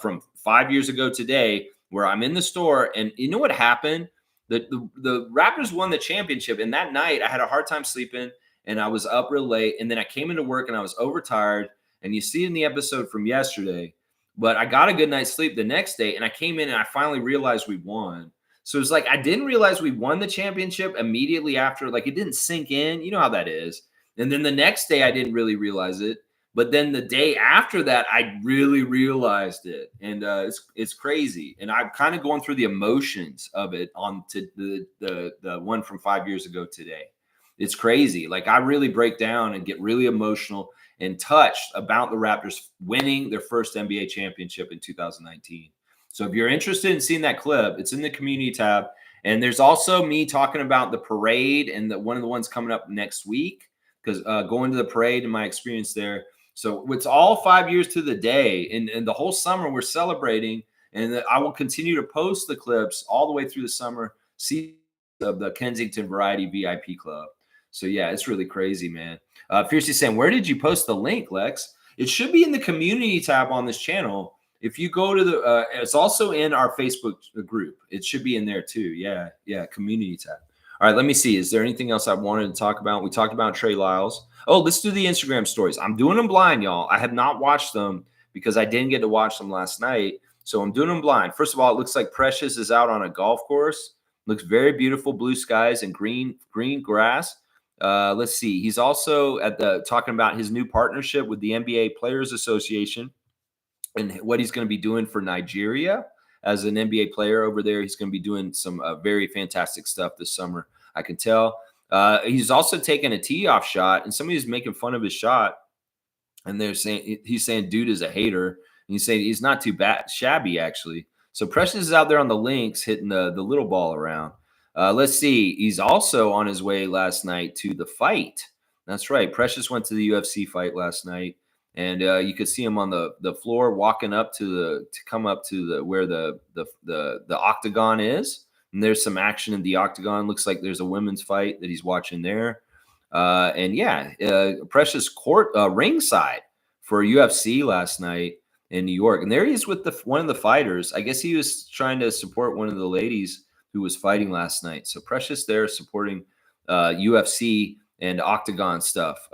from 5 years ago today where I'm in the store. And you know what happened? The Raptors won the championship. And that night I had a hard time sleeping and I was up real late. And then I came into work and I was overtired. And you see it in the episode from yesterday. But I got a good night's sleep the next day. And I came in and I finally realized we won. So it's like I didn't realize we won the championship immediately after. Like it didn't sink in. You know how that is. And then the next day, I didn't really realize it. But then the day after that, I really realized it. And it's crazy. And I'm kind of going through the emotions of it on to the one from 5 years ago today. It's crazy. Like I really break down and get really emotional and touched about the Raptors winning their first NBA championship in 2019. So if you're interested in seeing that clip, it's in the community tab. And there's also me talking about the parade and one of the ones coming up next week. Because going to the parade and my experience there. So it's all 5 years to the day. And the whole summer we're celebrating. And I will continue to post the clips all the way through the summer season of the Kensington Variety VIP Club. So, yeah, it's really crazy, man. Fiercely saying, where did you post the link, Lex? It should be in the community tab on this channel. If you go to it's also in our Facebook group. It should be in there too. Yeah, community tab. All right, let me see. Is there anything else I wanted to talk about? We talked about Trey Lyles. Oh, let's do the Instagram stories. I'm doing them blind, y'all. I have not watched them because I didn't get to watch them last night. So I'm doing them blind. First of all, it looks like Precious is out on a golf course. Looks very beautiful, blue skies and green grass. Let's see. He's also at the talking about his new partnership with the NBA Players Association and what he's going to be doing for Nigeria as an NBA player over there. He's going to be doing some very fantastic stuff this summer. I can tell. He's also taking a tee off shot, and somebody's making fun of his shot, and they're saying he's saying dude is a hater, and he's saying he's not too bad shabby actually. So Precious is out there on the links hitting the little ball around. Let's see. He's also on his way last night to the fight. That's right. Precious went to the UFC fight last night, and you could see him on the floor walking up to come up to the where the octagon is. And there's some action in the octagon. Looks like there's a women's fight that he's watching there. And yeah, Precious court ringside for UFC last night in New York, and there he is with one of the fighters. I guess he was trying to support one of the ladies who was fighting last night. So Precious there supporting UFC and Octagon stuff.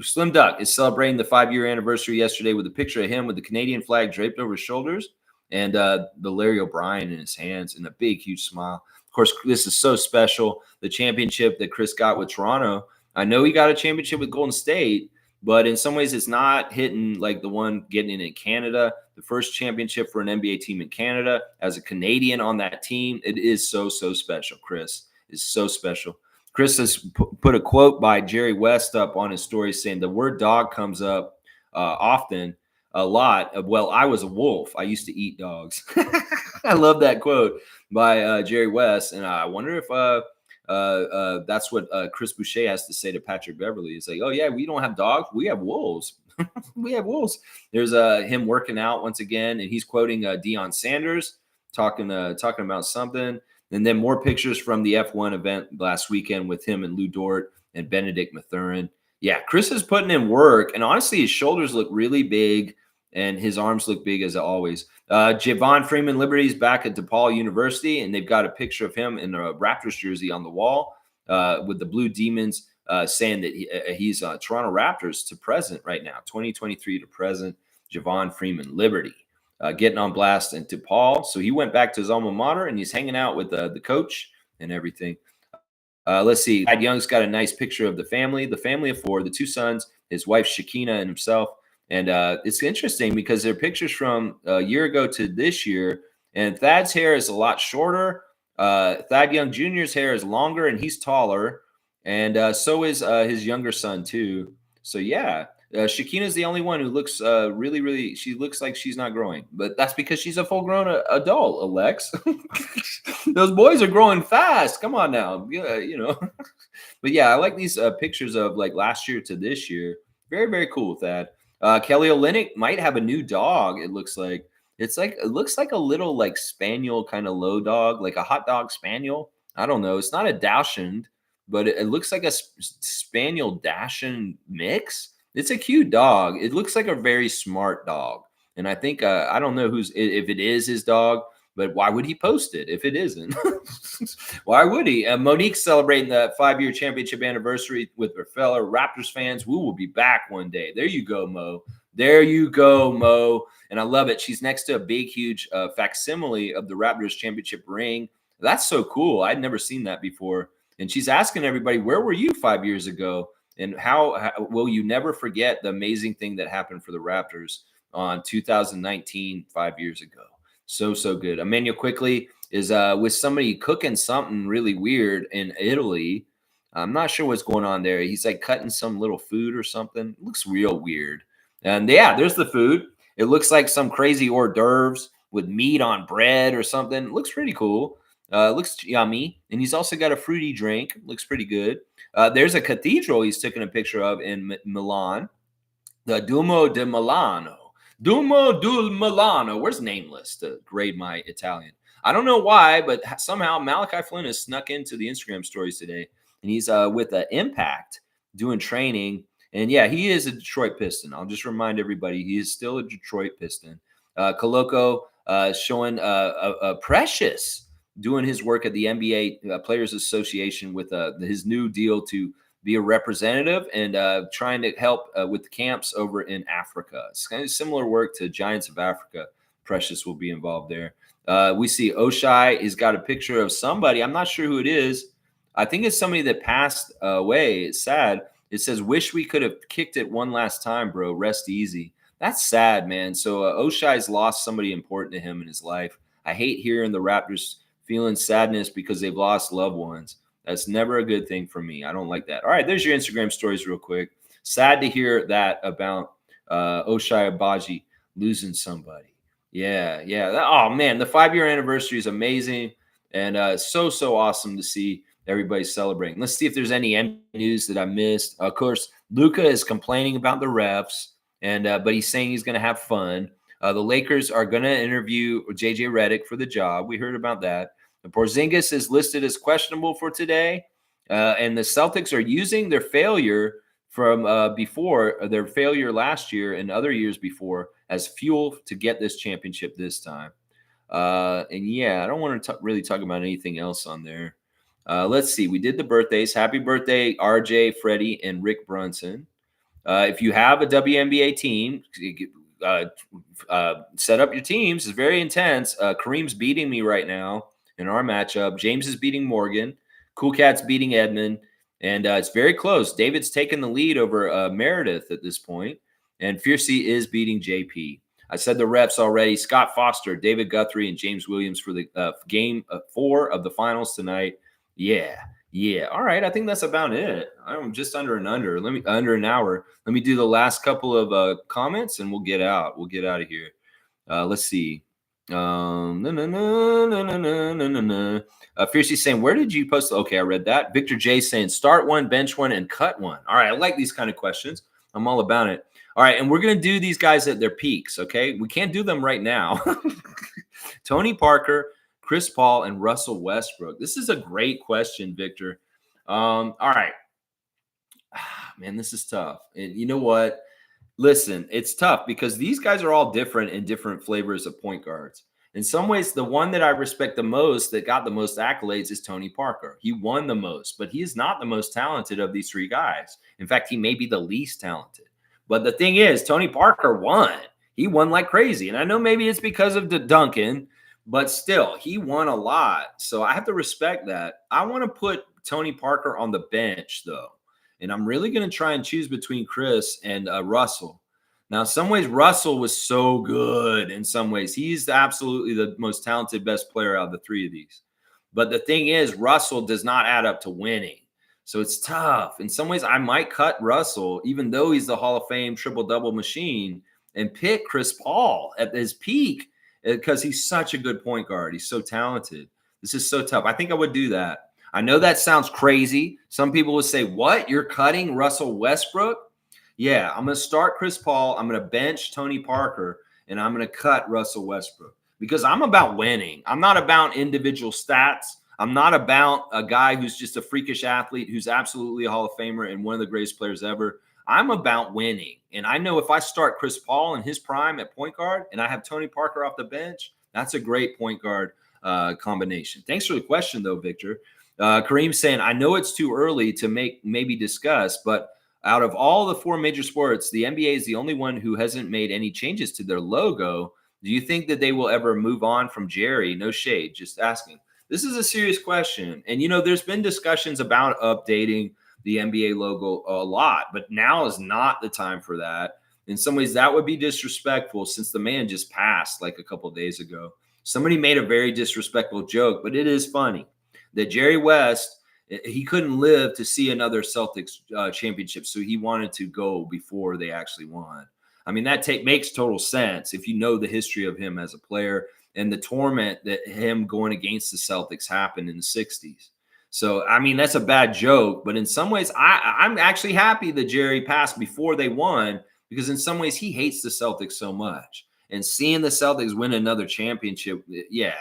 Slim Duck is celebrating the 5-year anniversary yesterday with a picture of him with the Canadian flag draped over his shoulders and the Larry O'Brien in his hands and a big, huge smile. Of course, this is so special. The championship that Chris got with Toronto. I know he got a championship with Golden State, but in some ways it's not hitting like the one getting in Canada. The first championship for an NBA team in Canada as a Canadian on that team. It is so, so special. Chris is so special. Chris has put a quote by Jerry West up on his story saying the word dog comes up often, a lot. Well, I was a wolf. I used to eat dogs. I love that quote by Jerry West. And I wonder if that's what Chris Boucher has to say to Patrick Beverly. It's like, oh, yeah, we don't have dogs. We have wolves. We have wolves. There's him working out once again. And he's quoting Deion Sanders talking about something. And then more pictures from the F1 event last weekend with him and Lou Dort and Benedict Mathurin. Yeah, Chris is putting in work. And honestly, his shoulders look really big and his arms look big as always. Javon Freeman Liberty is back at DePaul University, and they've got a picture of him in a Raptors jersey on the wall with the Blue Demons saying that he's Toronto Raptors to present right now, 2023 to present. Javon Freeman Liberty. Getting on blast into Paul. So he went back to his alma mater and he's hanging out with the coach and everything. Let's see. Thad Young's got a nice picture of the family of 4, the 2 sons, his wife Shakina and himself. And it's interesting because they're pictures from a year ago to this year. And Thad's hair is a lot shorter. Thad Young Jr.'s hair is longer and he's taller. And so is his younger son too. So yeah. Shakina's the only one who looks really, she looks like she's not growing, but that's because she's a full-grown adult, Alex. Those boys are growing fast. Come on now. Yeah, you know. But yeah, I like these pictures of like last year to this year. Very, very cool with that. Kelly Olynyk might have a new dog, it looks like. It looks like a little like spaniel kind of low dog, like a hot dog spaniel. I don't know. It's not a Dachshund, but it looks like a spaniel Dachshund mix. It's a cute dog. It looks like a very smart dog. And I think, I don't know if it is his dog, but why would he post it if it isn't? Why would he? Monique's celebrating the 5-year championship anniversary with her fellow Raptors fans. We will be back one day. There you go, Mo. There you go, Mo. And I love it. She's next to a big, huge facsimile of the Raptors championship ring. That's so cool. I'd never seen that before. And she's asking everybody, where were you 5 years ago? And how will you never forget the amazing thing that happened for the Raptors on 2019, 5 years ago? So, so good. Emmanuel Quickly is with somebody cooking something really weird in Italy. I'm not sure what's going on there. He's like cutting some little food or something. It looks real weird. And yeah, there's the food. It looks like some crazy hors d'oeuvres with meat on bread or something. It looks pretty cool. Looks yummy. And he's also got a fruity drink. Looks pretty good. There's a cathedral he's taking a picture of in Milan. The Duomo di Milano. Duomo di Milano. Where's Nameless to grade my Italian? I don't know why, but somehow Malachi Flynn has snuck into the Instagram stories today. And he's with Impact doing training. And yeah, he is a Detroit Piston. I'll just remind everybody, he is still a Detroit Piston. Koloko showing Precious doing his work at the NBA Players Association with his new deal to be a representative and trying to help with the camps over in Africa. It's kind of similar work to Giants of Africa. Precious will be involved there. We see Oshai has got a picture of somebody. I'm not sure who it is. I think it's somebody that passed away. It's sad. It says, "Wish we could have kicked it one last time, bro. Rest easy." That's sad, man. So Oshai's lost somebody important to him in his life. I hate hearing the Raptors feeling sadness because they've lost loved ones. That's never a good thing for me. I don't like that. All right, there's your Instagram stories real quick. Sad to hear that about Oshai Abaji losing somebody. Yeah, yeah. Oh man, the 5-year anniversary is amazing, and so awesome to see everybody celebrating. Let's see if there's any NBA news that I missed. Of course, Luka is complaining about the refs, and but he's saying he's going to have fun. The Lakers are going to interview JJ Redick for the job. We heard about that. The Porzingis is listed as questionable for today, and the Celtics are using their failure from before their failure last year and other years before as fuel to get this championship this time. And yeah, I don't want to really talk about anything else on there. Let's see. We did the birthdays. Happy birthday, RJ, Freddie, and Rick Brunson. If you have a WNBA team, set up your teams. It's very intense. Kareem's beating me right now in our matchup. James is beating Morgan. Cool Cat's beating Edmund. And it's very close. David's taken the lead over Meredith at this point. And Fiercey is beating JP. I said the reps already. Scott Foster, David Guthrie, and James Williams for the game 4 of the finals tonight. Yeah. All right. I think that's about it. I'm just under an hour. Let me do the last couple of comments and we'll get out. We'll get out of here. Let's see. Fiercey saying, where did you post? Okay, I read that. Victor J saying, start one, bench one, and cut one. All right, I like these kind of questions. I'm all about it. All right, and we're going to do these guys at their peaks, okay? We can't do them right now. Tony Parker, Chris Paul, and Russell Westbrook. This is a great question, Victor. All right. Man, this is tough. And you know what? Listen, it's tough because these guys are all different in different flavors of point guards. In some ways, the one that I respect the most that got the most accolades is Tony Parker. He won the most, but he is not the most talented of these 3 guys. In fact, he may be the least talented. But the thing is, Tony Parker won. He won like crazy. And I know maybe it's because of the Duncan, but still, he won a lot. So I have to respect that. I want to put Tony Parker on the bench, though. And I'm really going to try and choose between Chris and Russell. Now, in some ways, Russell was so good. In some ways, he's absolutely the most talented, best player out of the 3 of these. But the thing is, Russell does not add up to winning. So it's tough. In some ways, I might cut Russell, even though he's the Hall of Fame triple-double machine, and pick Chris Paul at his peak because he's such a good point guard. He's so talented. This is so tough. I think I would do that. I know that sounds crazy. Some people would say, what? You're cutting Russell Westbrook? Yeah, I'm going to start Chris Paul. I'm going to bench Tony Parker, and I'm going to cut Russell Westbrook because I'm about winning. I'm not about individual stats. I'm not about a guy who's just a freakish athlete who's absolutely a Hall of Famer and one of the greatest players ever. I'm about winning. And I know if I start Chris Paul in his prime at point guard and I have Tony Parker off the bench, that's a great point guard combination. Thanks for the question, though, Victor. Kareem saying, I know it's too early to maybe discuss, but out of all the 4 major sports, the NBA is the only one who hasn't made any changes to their logo. Do you think that they will ever move on from Jerry? No shade, just asking. This is a serious question. And, there's been discussions about updating the NBA logo a lot, but now is not the time for that. In some ways, that would be disrespectful since the man just passed like a couple of days ago. Somebody made a very disrespectful joke, but it is funny that Jerry West, he couldn't live to see another Celtics championship, so he wanted to go before they actually won. I mean, that makes total sense if you know the history of him as a player and the torment that him going against the Celtics happened in the 60s. So, I mean, that's a bad joke, but in some ways, I'm actually happy that Jerry passed before they won because in some ways he hates the Celtics so much. And seeing the Celtics win another championship, yeah,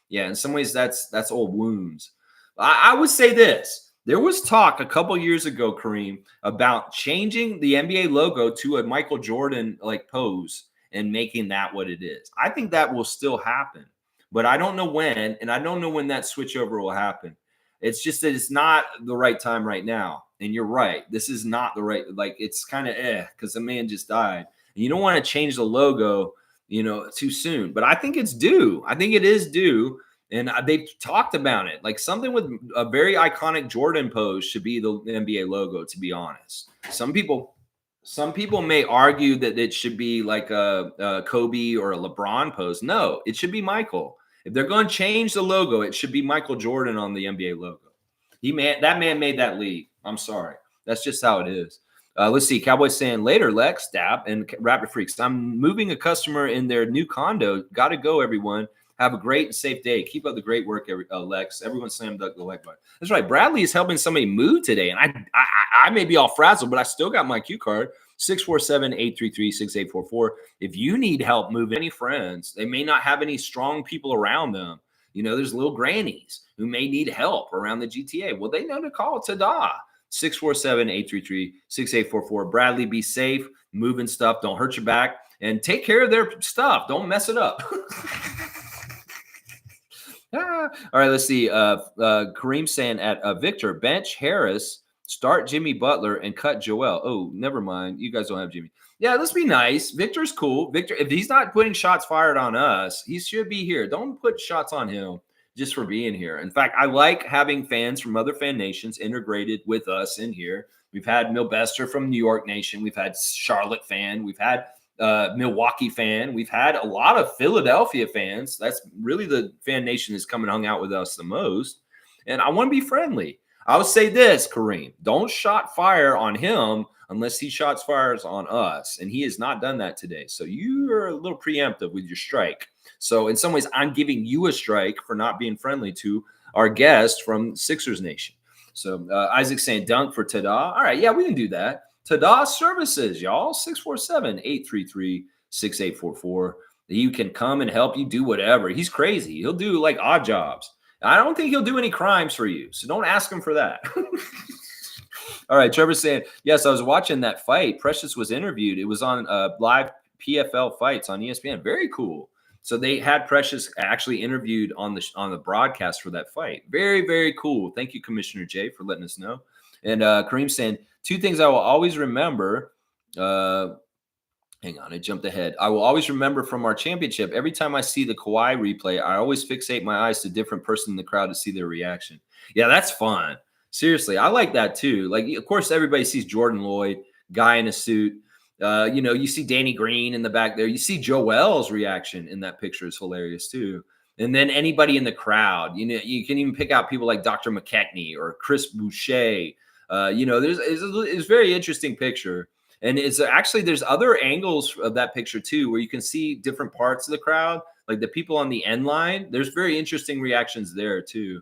in some ways that's old wounds. I would say this. There was talk a couple years ago, Kareem, about changing the NBA logo to a Michael Jordan like pose and making that what it is. I think that will still happen, but I don't know when, and I don't know when that switchover will happen. It's just that it's not the right time right now. And you're right. This is not the right, like, it's kind of because the man just died. And you don't want to change the logo, too soon. But I think it's due. I think it is due. And they've talked about it. Like something with a very iconic Jordan pose should be the NBA logo, to be honest. Some people may argue that it should be like a Kobe or a LeBron pose. No, it should be Michael. If they're going to change the logo, it should be Michael Jordan on the NBA logo. That man made that league. I'm sorry. That's just how it is. Let's see. Cowboys saying later, Lex, Dap, and Raptor Freaks. I'm moving a customer in their new condo. Got to go, everyone. Have a great and safe day. Keep up the great work, Lex. Everyone slam dunk the like button. That's right. Bradley is helping somebody move today. And I may be all frazzled, but I still got my cue card. 647-833-6844. If you need help moving any friends, they may not have any strong people around them. There's little grannies who may need help around the GTA. Well, they know to call Tada. 647-833-6844. Bradley, be safe, moving stuff. Don't hurt your back. And take care of their stuff. Don't mess it up. All right, let's see. Kareem saying at Victor, bench Harris, start Jimmy Butler, and cut Joel. Oh, never mind. You guys don't have Jimmy. Yeah, let's be nice. Victor's cool. Victor, if he's not putting shots fired on us, he should be here. Don't put shots on him just for being here. In fact, I like having fans from other fan nations integrated with us in here. We've had Milbester from New York Nation. We've had Charlotte fan. We've had Milwaukee fan. We've had a lot of Philadelphia fans. That's really the fan nation that's come and hung out with us the most. And I want to be friendly. I would say this, Kareem, don't shot fire on him unless he shots fires on us. And he has not done that today. So you are a little preemptive with your strike. So in some ways, I'm giving you a strike for not being friendly to our guest from Sixers Nation. So Isaac's saying dunk for Tada. All right, yeah, we can do that. Tada Services, y'all, 647-833-6844. You can come and help you do whatever. He's crazy. He'll do like odd jobs. I don't think he'll do any crimes for you, so don't ask him for that. All right, Trevor's saying, yes, I was watching that fight. Precious was interviewed. It was on live PFL fights on ESPN. Very cool. So they had Precious actually interviewed on the broadcast for that fight. Very, very cool. Thank you, Commissioner Jay, for letting us know. And Kareem saying, two things I will always remember. Hang on, I jumped ahead. I will always remember from our championship, every time I see the Kawhi replay, I always fixate my eyes to a different person in the crowd to see their reaction. Yeah, that's fun. Seriously, I like that too. Like, of course, everybody sees Jordan Lloyd, guy in a suit. You see Danny Green in the back there. You see Joel's reaction in that picture is hilarious too. And then anybody in the crowd, you can even pick out people like Dr. McKechnie or Chris Boucher. It's a very interesting picture. And there's other angles of that picture too, where you can see different parts of the crowd, like the people on the end line. There's very interesting reactions there too.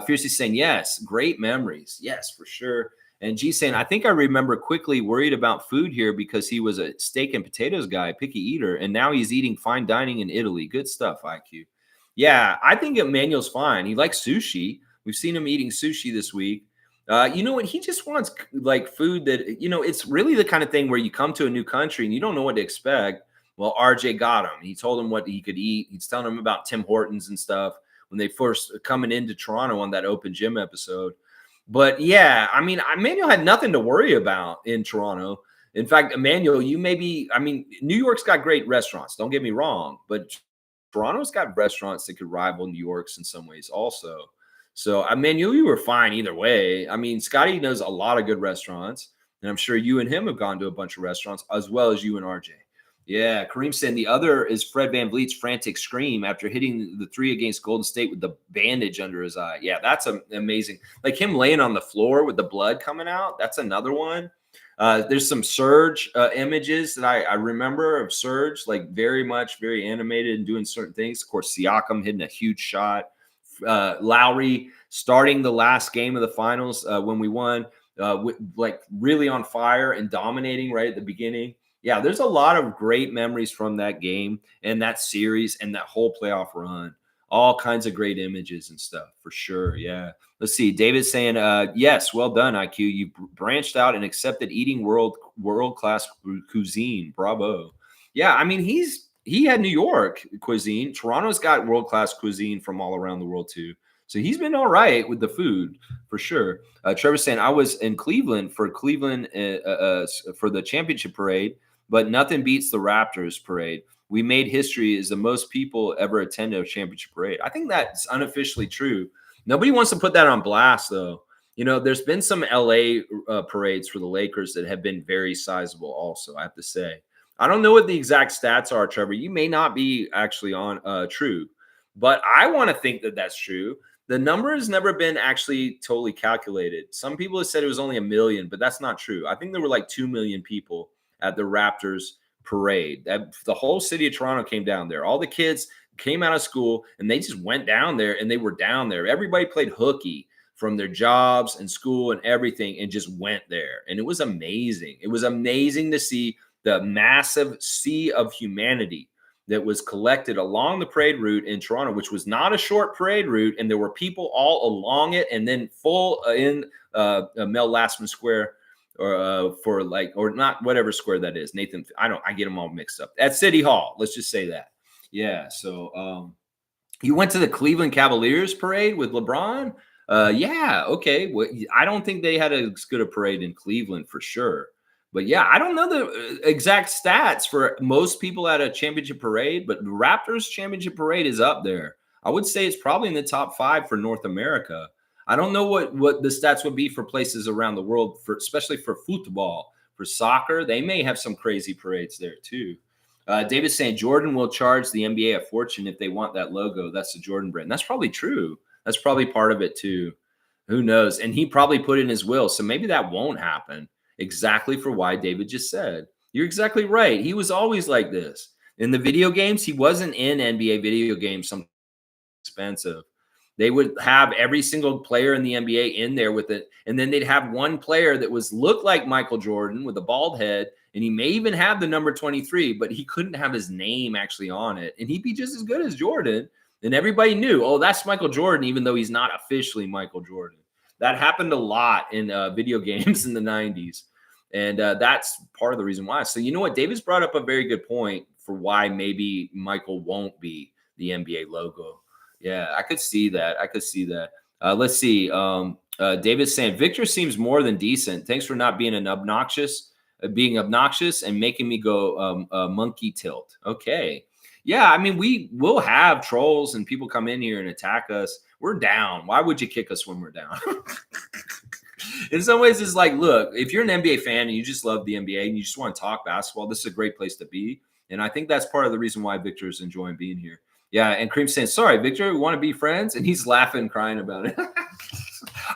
Fiercely saying, yes, great memories. Yes, for sure. And G saying, I think I remember quickly worried about food here because he was a steak and potatoes guy, picky eater, and now he's eating fine dining in Italy. Good stuff, IQ. Yeah, I think Emmanuel's fine. He likes sushi. We've seen him eating sushi this week. You know what? He just wants like food that, it's really the kind of thing where you come to a new country and you don't know what to expect. Well, RJ got him. He told him what he could eat. He's telling him about Tim Hortons and stuff when they first coming into Toronto on that open gym episode. But yeah, I mean, Emmanuel had nothing to worry about in Toronto. In fact, Emmanuel, New York's got great restaurants. Don't get me wrong, but Toronto's got restaurants that could rival New York's in some ways also. So, Emmanuel, you were fine either way. I mean, Scotty knows a lot of good restaurants, and I'm sure you and him have gone to a bunch of restaurants as well as you and RJ. Yeah, Kareem said the other is Fred VanVleet's frantic scream after hitting the three against Golden State with the bandage under his eye. Yeah, that's amazing. Like him laying on the floor with the blood coming out. That's another one. There's some Serge images that I remember of Serge, like very animated and doing certain things. Of course, Siakam hitting a huge shot. Lowry starting the last game of the finals when we won, like really on fire and dominating right at the beginning. Yeah, there's a lot of great memories from that game and that series and that whole playoff run. All kinds of great images and stuff for sure. Yeah. Let's see. David's saying, yes, well done, IQ. You branched out and accepted eating world-class cuisine. Bravo. Yeah, I mean, he had New York cuisine. Toronto's got world-class cuisine from all around the world too. So he's been all right with the food for sure. Trevor's saying I was in Cleveland for for the championship parade, but nothing beats the Raptors parade. We made history as the most people ever attend a championship parade. I think that's unofficially true. Nobody wants to put that on blast, though. There's been some LA parades for the Lakers that have been very sizable, also, I have to say. I don't know what the exact stats are, Trevor. You may not be actually on true, but I want to think that that's true. The number has never been actually totally calculated. Some people have said it was only 1 million, but that's not true. I think there were like 2 million people at the Raptors parade. The whole city of Toronto came down there. All the kids came out of school and they just went down there and they were down there. Everybody played hooky from their jobs and school and everything and just went there. And it was amazing. It was amazing to see the massive sea of humanity that was collected along the parade route in Toronto, which was not a short parade route. And there were people all along it and then full in Mel Lastman Square or not whatever square that is. Nathan, I get them all mixed up. At City Hall, let's just say that. Yeah. So you went to the Cleveland Cavaliers parade with LeBron? Yeah. Okay. Well, I don't think they had as good a parade in Cleveland for sure. But yeah, I don't know the exact stats for most people at a championship parade, but the Raptors championship parade is up there. I would say it's probably in the top 5 for North America. I don't know what the stats would be for places around the world, especially for football. For soccer, they may have some crazy parades there too. David's saying Jordan will charge the NBA a fortune if they want that logo. That's the Jordan brand. That's probably true. That's probably part of it too. Who knows? And he probably put it in his will. So maybe that won't happen. Exactly for why David just said. You're exactly right. He was always like this. In the video games, he wasn't in NBA video games, something expensive. They would have every single player in the NBA in there with it. And then they'd have one player that looked like Michael Jordan with a bald head. And he may even have the number 23, but he couldn't have his name actually on it. And he'd be just as good as Jordan. And everybody knew, oh, that's Michael Jordan, even though he's not officially Michael Jordan. That happened a lot in video games in the 90s. And that's part of the reason why. So you know what? David's brought up a very good point for why maybe Michael won't be the NBA logo. Yeah, I could see that. Let's see. David's saying, Victor seems more than decent. Thanks for not being obnoxious and making me go monkey tilt. Okay. Yeah, I mean, we will have trolls and people come in here and attack us. We're down. Why would you kick us when we're down? In some ways, it's like, look, if you're an NBA fan and you just love the NBA and you just want to talk basketball, this is a great place to be. And I think that's part of the reason why Victor is enjoying being here. Yeah, and Cream's saying, sorry, Victor, we want to be friends. And he's laughing, crying about it.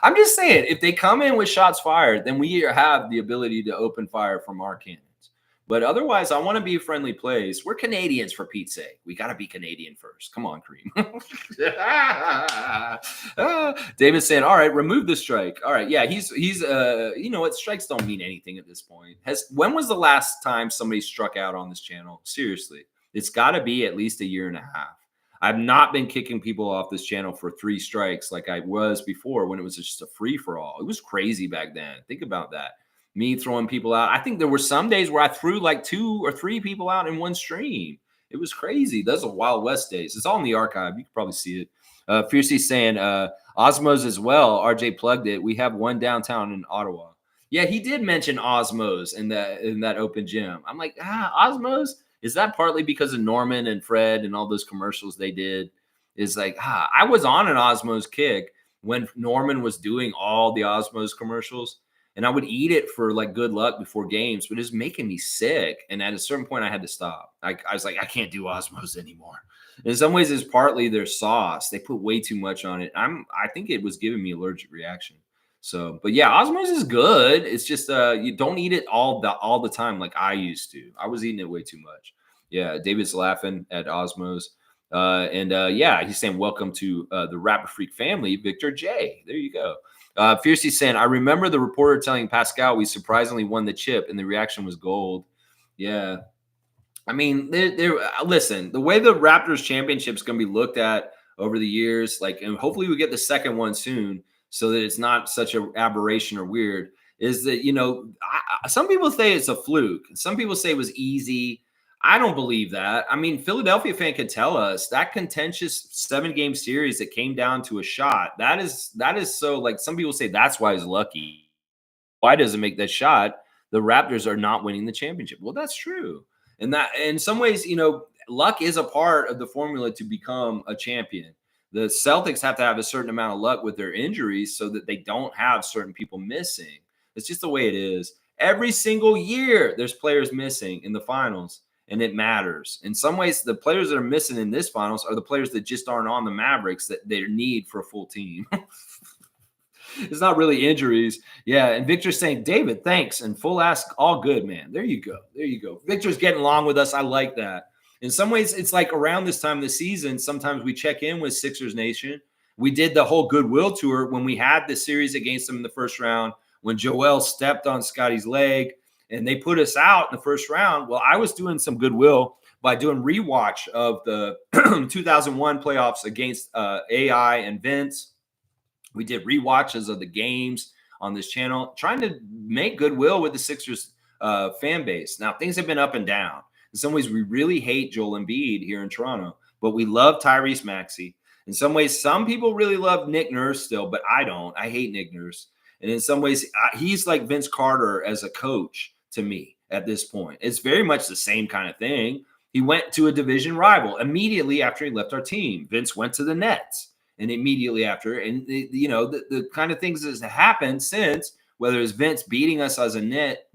I'm just saying, if they come in with shots fired, then we have the ability to open fire from our cannons. But otherwise, I want to be a friendly place. We're Canadians, for Pete's sake. We got to be Canadian first. Come on, Cream. David's saying, all right, remove the strike. All right. Yeah, he's you know what? Strikes don't mean anything at this point. When was the last time somebody struck out on this channel? Seriously, it's got to be at least 1.5 years. I've not been kicking people off this channel for 3 strikes like I was before when it was just a free-for-all. It was crazy back then. Think about that. Me throwing people out. I think there were some days where I threw like 2 or 3 people out in one stream. It was crazy. Those are Wild West days. It's all in the archive. You can probably see it. Fiercey saying, Osmos as well. RJ plugged it. We have one downtown in Ottawa. Yeah, he did mention Osmos in that open gym. I'm like, Osmos? Is that partly because of Norman and Fred and all those commercials they did? Is like, I was on an Osmos kick when Norman was doing all the Osmos commercials. And I would eat it for like good luck before games, but it was making me sick. And at a certain point, I had to stop. I was like, I can't do Osmos anymore. In some ways, it's partly their sauce. They put way too much on it. I think it was giving me allergic reaction. So, but yeah, Osmos is good. It's just you don't eat it all the time like I used to. I was eating it way too much. Yeah, David's laughing at Osmos. Yeah, he's saying welcome to the Rapper Freak family, Victor J. There you go. Fiercey saying, I remember the reporter telling Pascal we surprisingly won the chip, and the reaction was gold. Yeah. I mean, listen, the way the Raptors championship is going to be looked at over the years, like, and hopefully we get the second one soon so that it's not such an aberration or weird, is that, you know, some people say it's a fluke. Some people say it was easy. I don't believe that. I mean, Philadelphia fan could tell us that contentious 7-game series that came down to a shot. That is so, like, some people say that's why he's lucky. Why doesn't make that shot? The Raptors are not winning the championship. Well, that's true. And that in some ways, luck is a part of the formula to become a champion. The Celtics have to have a certain amount of luck with their injuries so that they don't have certain people missing. It's just the way it is. Every single year, there's players missing in the finals, and it matters. In some ways, the players that are missing in this finals are the players that just aren't on the Mavericks that they need for a full team. It's not really injuries. Yeah. And Victor's saying, David, thanks. And full ask, all good, man. There you go. There you go. Victor's getting along with us. I like that. In some ways, it's like around this time of the season, sometimes we check in with Sixers Nation. We did the whole goodwill tour when we had the series against them in the first round, when Joel stepped on Scotty's leg and they put us out in the first round. Well, I was doing some goodwill by doing rewatch of the 2001 playoffs against AI and Vince. We did rewatches of the games on this channel, trying to make goodwill with the Sixers fan base. Now, things have been up and down. In some ways, we really hate Joel Embiid here in Toronto, but we love Tyrese Maxey. In some ways, some people really love Nick Nurse still, but I don't. I hate Nick Nurse. And in some ways, he's like Vince Carter as a coach to me at this point. It's very much the same kind of thing. He went to a division rival immediately after he left our team. Vince went to the Nets. And immediately after, and the kind of things that have happened since, whether it's Vince beating us as a net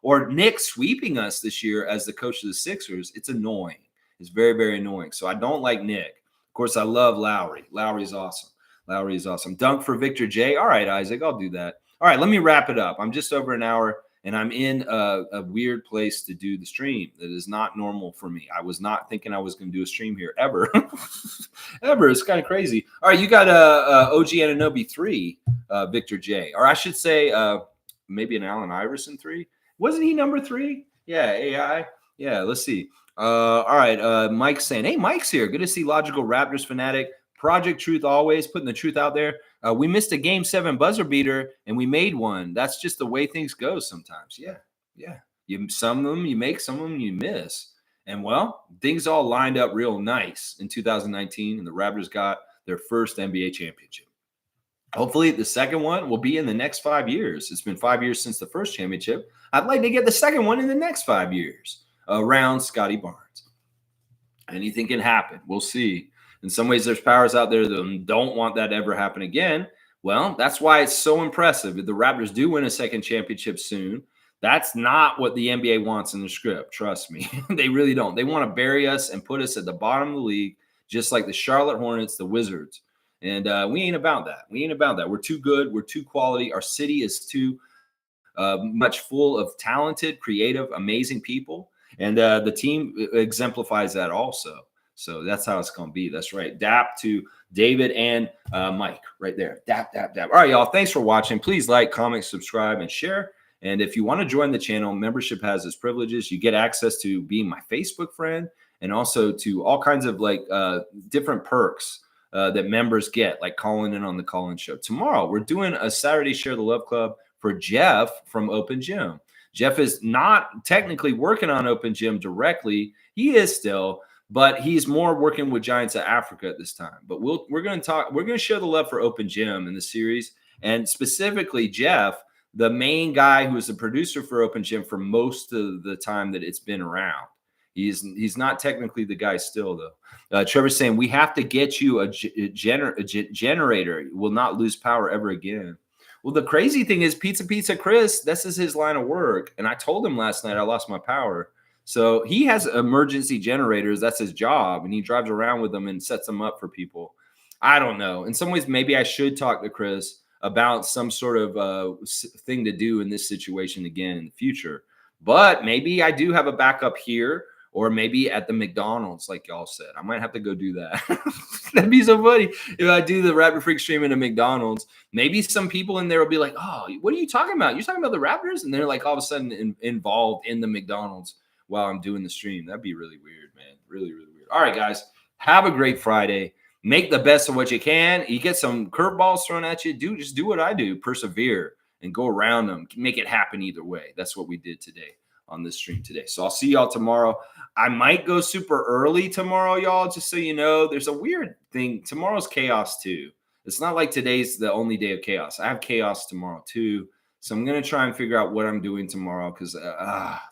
or Nick sweeping us this year as the coach of the Sixers, it's annoying. It's very, very annoying. So I don't like Nick. Of course, I love Lowry. Lowry's awesome. Lowry is awesome. Dunk for Victor J. All right, Isaac, I'll do that. All right, let me wrap it up. I'm just over an hour. And I'm in a weird place to do the stream that is not normal for me. I was not thinking I was going to do a stream here ever. Ever. It's kind of crazy. All right, you got OG Anunoby 3, Victor J. Or I should say maybe an Allen Iverson 3. Wasn't he number 3? Yeah, AI. Yeah, let's see. All right, Mike's saying, hey, Mike's here. Good to see Logical Raptors fanatic. Project Truth always, putting the truth out there. We missed a Game 7 buzzer beater, and we made one. That's just the way things go sometimes. Yeah. Some of them you make, some of them you miss. And, well, things all lined up real nice in 2019, and the Raptors got their first NBA championship. Hopefully, the second one will be in the next 5 years. It's been 5 years since the first championship. I'd like to get the second one in the next 5 years around Scotty Barnes. Anything can happen. We'll see. In some ways, there's powers out there that don't want that to ever happen again. Well, that's why it's so impressive. If the Raptors do win a second championship soon, that's not what the NBA wants in the script. Trust me. They really don't. They want to bury us and put us at the bottom of the league, just like the Charlotte Hornets, the Wizards. And we ain't about that. We ain't about that. We're too good. We're too quality. Our city is too much full of talented, creative, amazing people. And the team exemplifies that also. So that's how it's going to be. That's right. Dap to David and Mike right there. Dap. All right, y'all. Thanks for watching. Please like, comment, subscribe, and share. And if you want to join the channel, membership has its privileges. You get access to being my Facebook friend and also to all kinds of different perks that members get, like calling in on the call-in show. Tomorrow, we're doing a Saturday Share the Love Club for Jeff from Open Gym. Jeff is not technically working on Open Gym directly. He is still, but he's more working with Giants of Africa at this time. But we're going to share the love for Open Gym in the series, and specifically Jeff, the main guy who is the producer for Open Gym for most of the time that it's been around. He's not technically the guy still, though. Trevor's saying, we have to get you a generator. You will not lose power ever again. Well, the crazy thing is Pizza Chris, this is his line of work. And I told him last night I lost my power. So he has emergency generators. That's his job. And he drives around with them and sets them up for people. I don't know. In some ways, maybe I should talk to Chris about some sort of thing to do in this situation again in the future. But maybe I do have a backup here, or maybe at the McDonald's, like y'all said. I might have to go do that. That'd be so funny if I do the Raptor Freak stream in a McDonald's. Maybe some people in there will be like, oh, what are you talking about? You're talking about the Raptors? And they're like all of a sudden involved in the McDonald's while I'm doing the stream. That'd be really weird, man. Really, really weird. All right, guys. Have a great Friday. Make the best of what you can. You get some curveballs thrown at you. Just do what I do. Persevere and go around them. Make it happen either way. That's what we did today on this stream today. So I'll see y'all tomorrow. I might go super early tomorrow, y'all, just so you know. There's a weird thing. Tomorrow's chaos too. It's not like today's the only day of chaos. I have chaos tomorrow too. So I'm going to try and figure out what I'm doing tomorrow because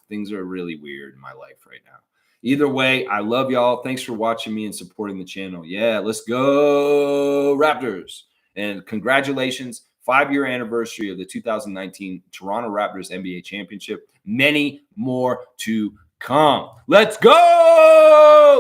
things are really weird in my life right now. Either way, I love y'all. Thanks for watching me and supporting the channel. Yeah, let's go Raptors. And congratulations, 5-year anniversary of the 2019 Toronto Raptors NBA championship. Many more to come. Let's go!